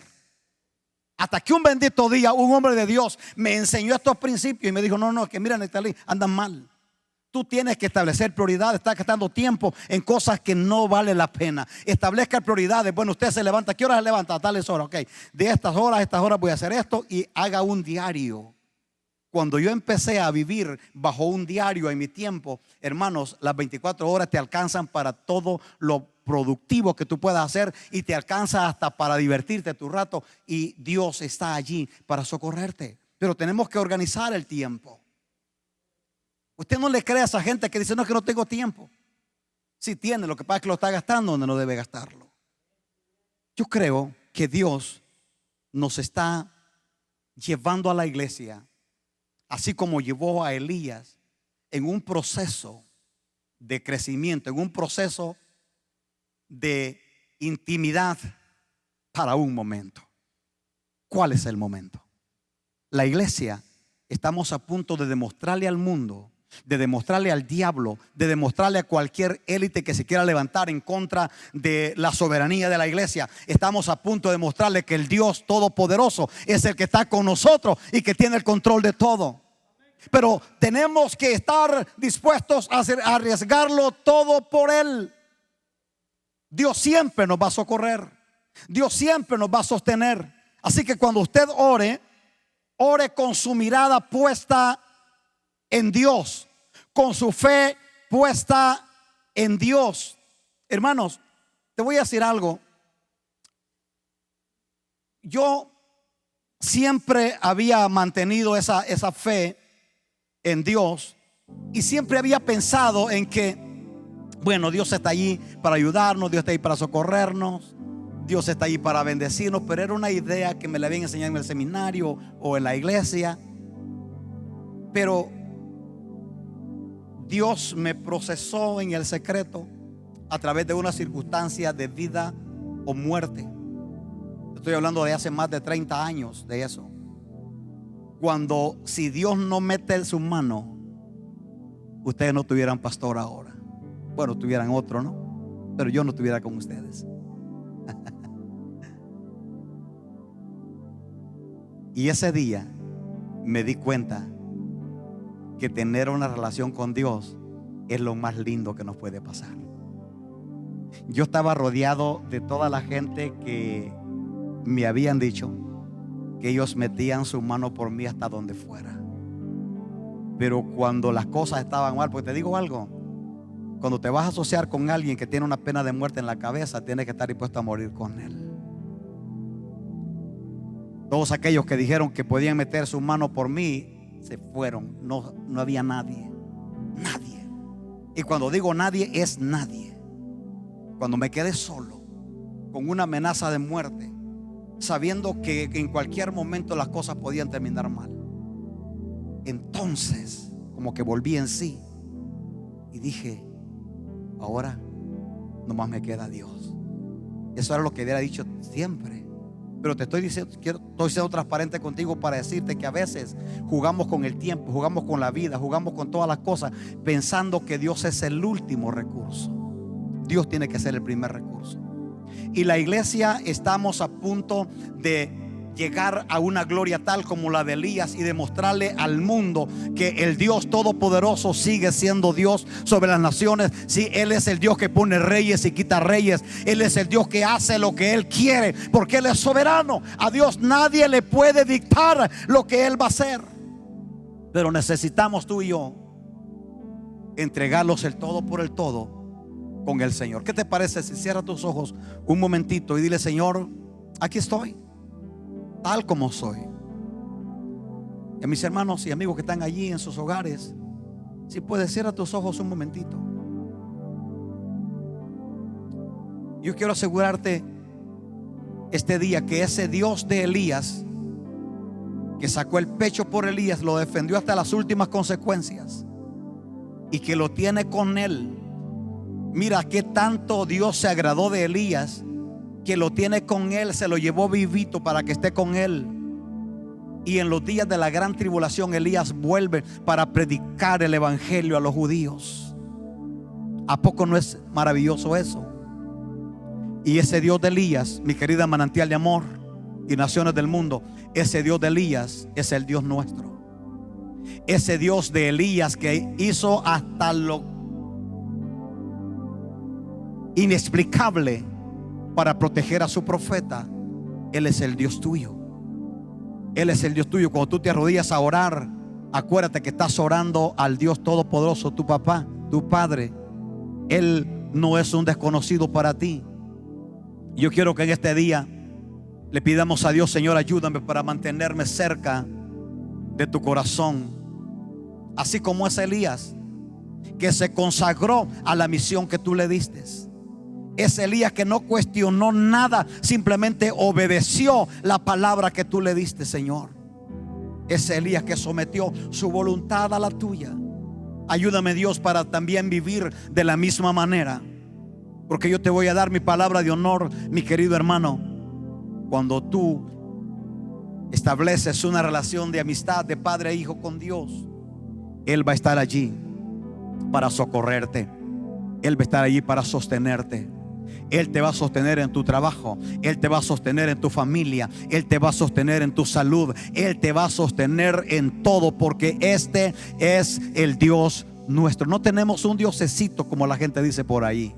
Hasta que un bendito día un hombre de Dios me enseñó estos principios y me dijo, no, que mira, Nectalí, andan mal. Tú tienes que establecer prioridades. Estás gastando tiempo en cosas que no vale la pena. Establezca prioridades. Bueno, usted se levanta. ¿Qué hora se levanta? A tales horas. Ok, de estas horas voy a hacer esto. Y haga un diario. Cuando yo empecé a vivir bajo un diario en mi tiempo, hermanos, las 24 horas te alcanzan para todo lo productivo que tú puedas hacer. Y te alcanza hasta para divertirte tu rato. Y Dios está allí para socorrerte. Pero tenemos que organizar el tiempo. Usted no le cree a esa gente que dice, no, que no tengo tiempo. Sí tiene, lo que pasa es que lo está gastando donde no debe gastarlo. Yo creo que Dios nos está llevando a la iglesia, así como llevó a Elías, en un proceso de crecimiento, en un proceso de intimidad para un momento. ¿Cuál es el momento? La iglesia, estamos a punto de demostrarle al mundo, de demostrarle al diablo, de demostrarle a cualquier élite que se quiera levantar en contra de la soberanía de la iglesia. Estamos a punto de demostrarle que el Dios Todopoderoso es el que está con nosotros y que tiene el control de todo. Pero tenemos que estar dispuestos a arriesgarlo todo por Él. Dios siempre nos va a socorrer. Dios siempre nos va a sostener. Así que cuando usted ore con su mirada puesta en Dios, con su fe puesta en Dios. Hermanos, te voy a decir algo. Yo siempre había mantenido esa fe en Dios y siempre había pensado en que, bueno, Dios está allí para ayudarnos, Dios está ahí para socorrernos, Dios está ahí para bendecirnos. Pero era una idea que me la habían enseñado en el seminario o en la iglesia. Pero Dios me procesó en el secreto a través de una circunstancia de vida o muerte. Estoy hablando de hace más de 30 años de eso. Cuando, si Dios no mete su mano, ustedes no tuvieran pastor ahora. Bueno, tuvieran otro, ¿no? Pero yo no estuviera con ustedes. Y ese día me di cuenta que tener una relación con Dios es lo más lindo que nos puede pasar. Yo estaba rodeado de toda la gente que me habían dicho que ellos metían su mano por mí hasta donde fuera. Pero cuando las cosas estaban mal, porque te digo algo, cuando te vas a asociar con alguien que tiene una pena de muerte en la cabeza, tienes que estar dispuesto a morir con él. Todos aquellos que dijeron que podían meter su mano por mí se fueron. No había nadie. Y cuando digo nadie, es nadie. Cuando me quedé solo, con una amenaza de muerte, sabiendo que en cualquier momento las cosas podían terminar mal, entonces como que volví en sí y dije, ahora nomás me queda Dios. Eso era lo que hubiera dicho siempre. Pero te estoy diciendo, estoy siendo transparente contigo para decirte que a veces jugamos con el tiempo, jugamos con la vida, jugamos con todas las cosas, pensando que Dios es el último recurso. Dios tiene que ser el primer recurso. Y la iglesia estamos a punto de llegar a una gloria tal como la de Elías y demostrarle al mundo que el Dios Todopoderoso sigue siendo Dios sobre las naciones. Sí, Él es el Dios que pone reyes y quita reyes. Él es el Dios que hace lo que Él quiere, porque Él es soberano. A Dios nadie le puede dictar lo que Él va a hacer. Pero necesitamos tú y yo entregarlos el todo por el todo con el Señor. ¿Qué te parece si cierras tus ojos un momentito y dile: Señor, aquí estoy, tal como soy? Y a mis hermanos y amigos que están allí en sus hogares, si puedes, cierra tus ojos un momentito. Yo quiero asegurarte este día que ese Dios de Elías, que sacó el pecho por Elías, lo defendió hasta las últimas consecuencias, y que lo tiene con él. Mira qué tanto Dios se agradó de Elías, que lo tiene con él, se lo llevó vivito para que esté con él. Y en los días de la gran tribulación, Elías vuelve para predicar el evangelio a los judíos. ¿A poco no es maravilloso eso? Y ese Dios de Elías, mi querida manantial de amor y naciones del mundo, ese Dios de Elías es el Dios nuestro. Ese Dios de Elías que hizo hasta lo inexplicable para proteger a su profeta, Él es el Dios tuyo. Él es el Dios tuyo. Cuando tú te arrodillas a orar, acuérdate que estás orando al Dios todopoderoso, tu papá, tu padre. Él no es un desconocido para ti. Yo quiero que en este día le pidamos a Dios: Señor, ayúdame para mantenerme cerca de tu corazón, así como es Elías, que se consagró a la misión que tú le diste. Es Elías que no cuestionó nada, simplemente obedeció la palabra que tú le diste, Señor. Es Elías que sometió su voluntad a la tuya. Ayúdame, Dios, para también vivir de la misma manera, porque yo te voy a dar mi palabra de honor, mi querido hermano. Cuando tú estableces una relación de amistad de padre e hijo con Dios, Él va a estar allí para socorrerte. Él va a estar allí para sostenerte. Él te va a sostener en tu trabajo. Él te va a sostener en tu familia. Él te va a sostener en tu salud. Él te va a sostener en todo, porque este es el Dios nuestro. No tenemos un diosecito como la gente dice por ahí.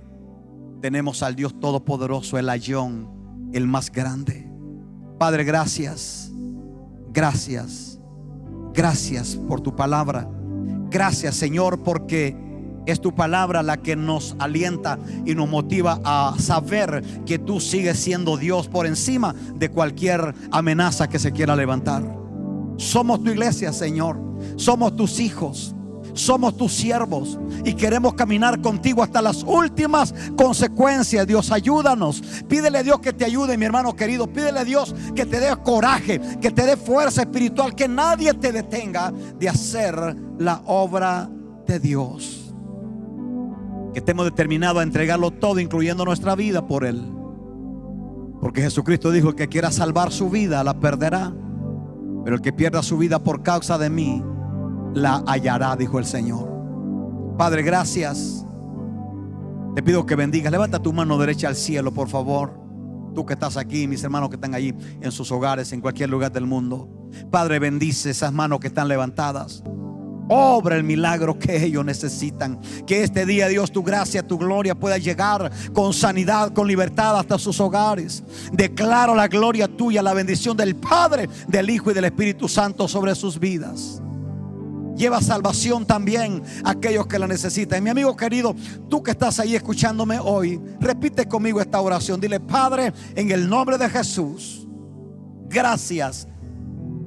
Tenemos al Dios todopoderoso, el Ayón, el más grande. Padre, gracias. Gracias. Gracias por tu palabra. Gracias, Señor, porque es tu palabra la que nos alienta y nos motiva a saber que tú sigues siendo Dios por encima de cualquier amenaza que se quiera levantar. Somos tu iglesia, Señor. Somos tus hijos. Somos tus siervos y queremos caminar contigo hasta las últimas consecuencias. Dios, ayúdanos. Pídele a Dios que te ayude, mi hermano querido. Pídele a Dios que te dé coraje, que te dé fuerza espiritual, que nadie te detenga de hacer la obra de Dios. Que estemos determinados a entregarlo todo, incluyendo nuestra vida, por Él. Porque Jesucristo dijo: el que quiera salvar su vida la perderá, pero el que pierda su vida por causa de mí la hallará, dijo el Señor. Padre, gracias. Te pido que bendigas. Levanta tu mano derecha al cielo, por favor. Tú que estás aquí, mis hermanos que están allí en sus hogares, en cualquier lugar del mundo. Padre, bendice esas manos que están levantadas. Obra el milagro que ellos necesitan. Que este día, Dios, tu gracia, tu gloria pueda llegar con sanidad, con libertad hasta sus hogares. Declaro la gloria tuya, la bendición del Padre, del Hijo y del Espíritu Santo sobre sus vidas. Lleva salvación también a aquellos que la necesitan. Mi amigo querido, tú que estás ahí escucándome hoy, repite conmigo esta oración. Dile: Padre, en el nombre de Jesús, gracias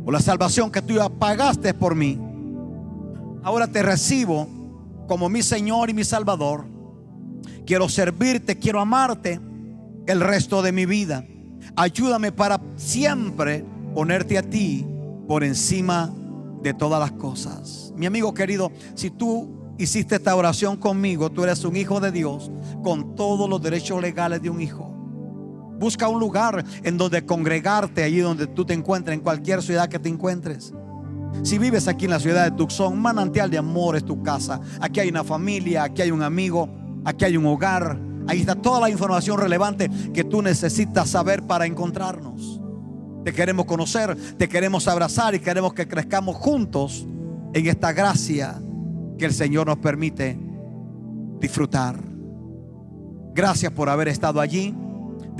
por la salvación que tú ya pagaste por mí. Ahora te recibo como mi Señor y mi Salvador. Quiero servirte, quiero amarte el resto de mi vida. Ayúdame para siempre ponerte a ti por encima de todas las cosas. Mi amigo querido, si tú hiciste esta oración conmigo, tú eres un hijo de Dios con todos los derechos legales de un hijo. Busca un lugar en donde congregarte, allí donde tú te encuentres, en cualquier ciudad que te encuentres. Si vives aquí en la ciudad de Tucson, Manantial de Amor es tu casa. Aquí hay una familia, aquí hay un amigo, aquí hay un hogar. Ahí está toda la información relevante que tú necesitas saber para encontrarnos. Te queremos conocer, te queremos abrazar y queremos que crezcamos juntos en esta gracia que el Señor nos permite disfrutar. Gracias por haber estado allí.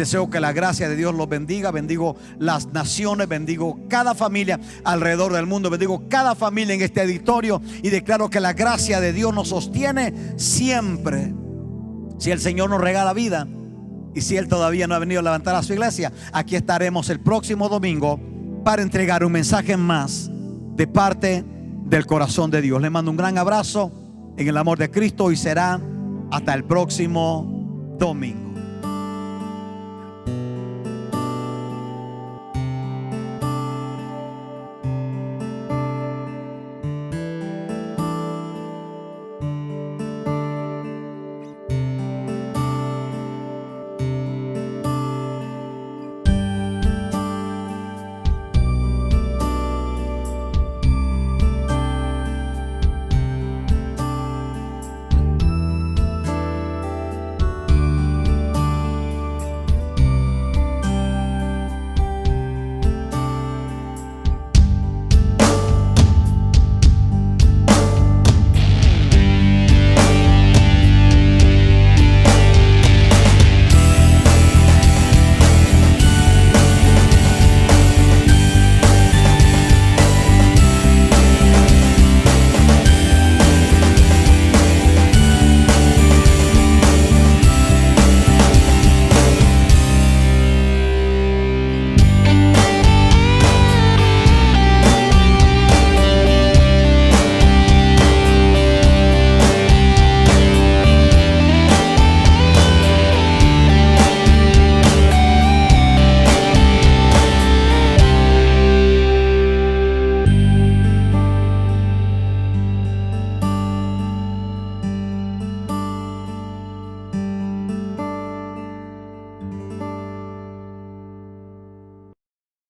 Deseo que la gracia de Dios los bendiga. Bendigo las naciones, bendigo cada familia alrededor del mundo, bendigo cada familia en este auditorio y declaro que la gracia de Dios nos sostiene siempre. Si el Señor nos regala vida y si Él todavía no ha venido a levantar a su iglesia, aquí estaremos el próximo domingo para entregar un mensaje más de parte del corazón de Dios. Les mando un gran abrazo en el amor de Cristo y será hasta el próximo domingo.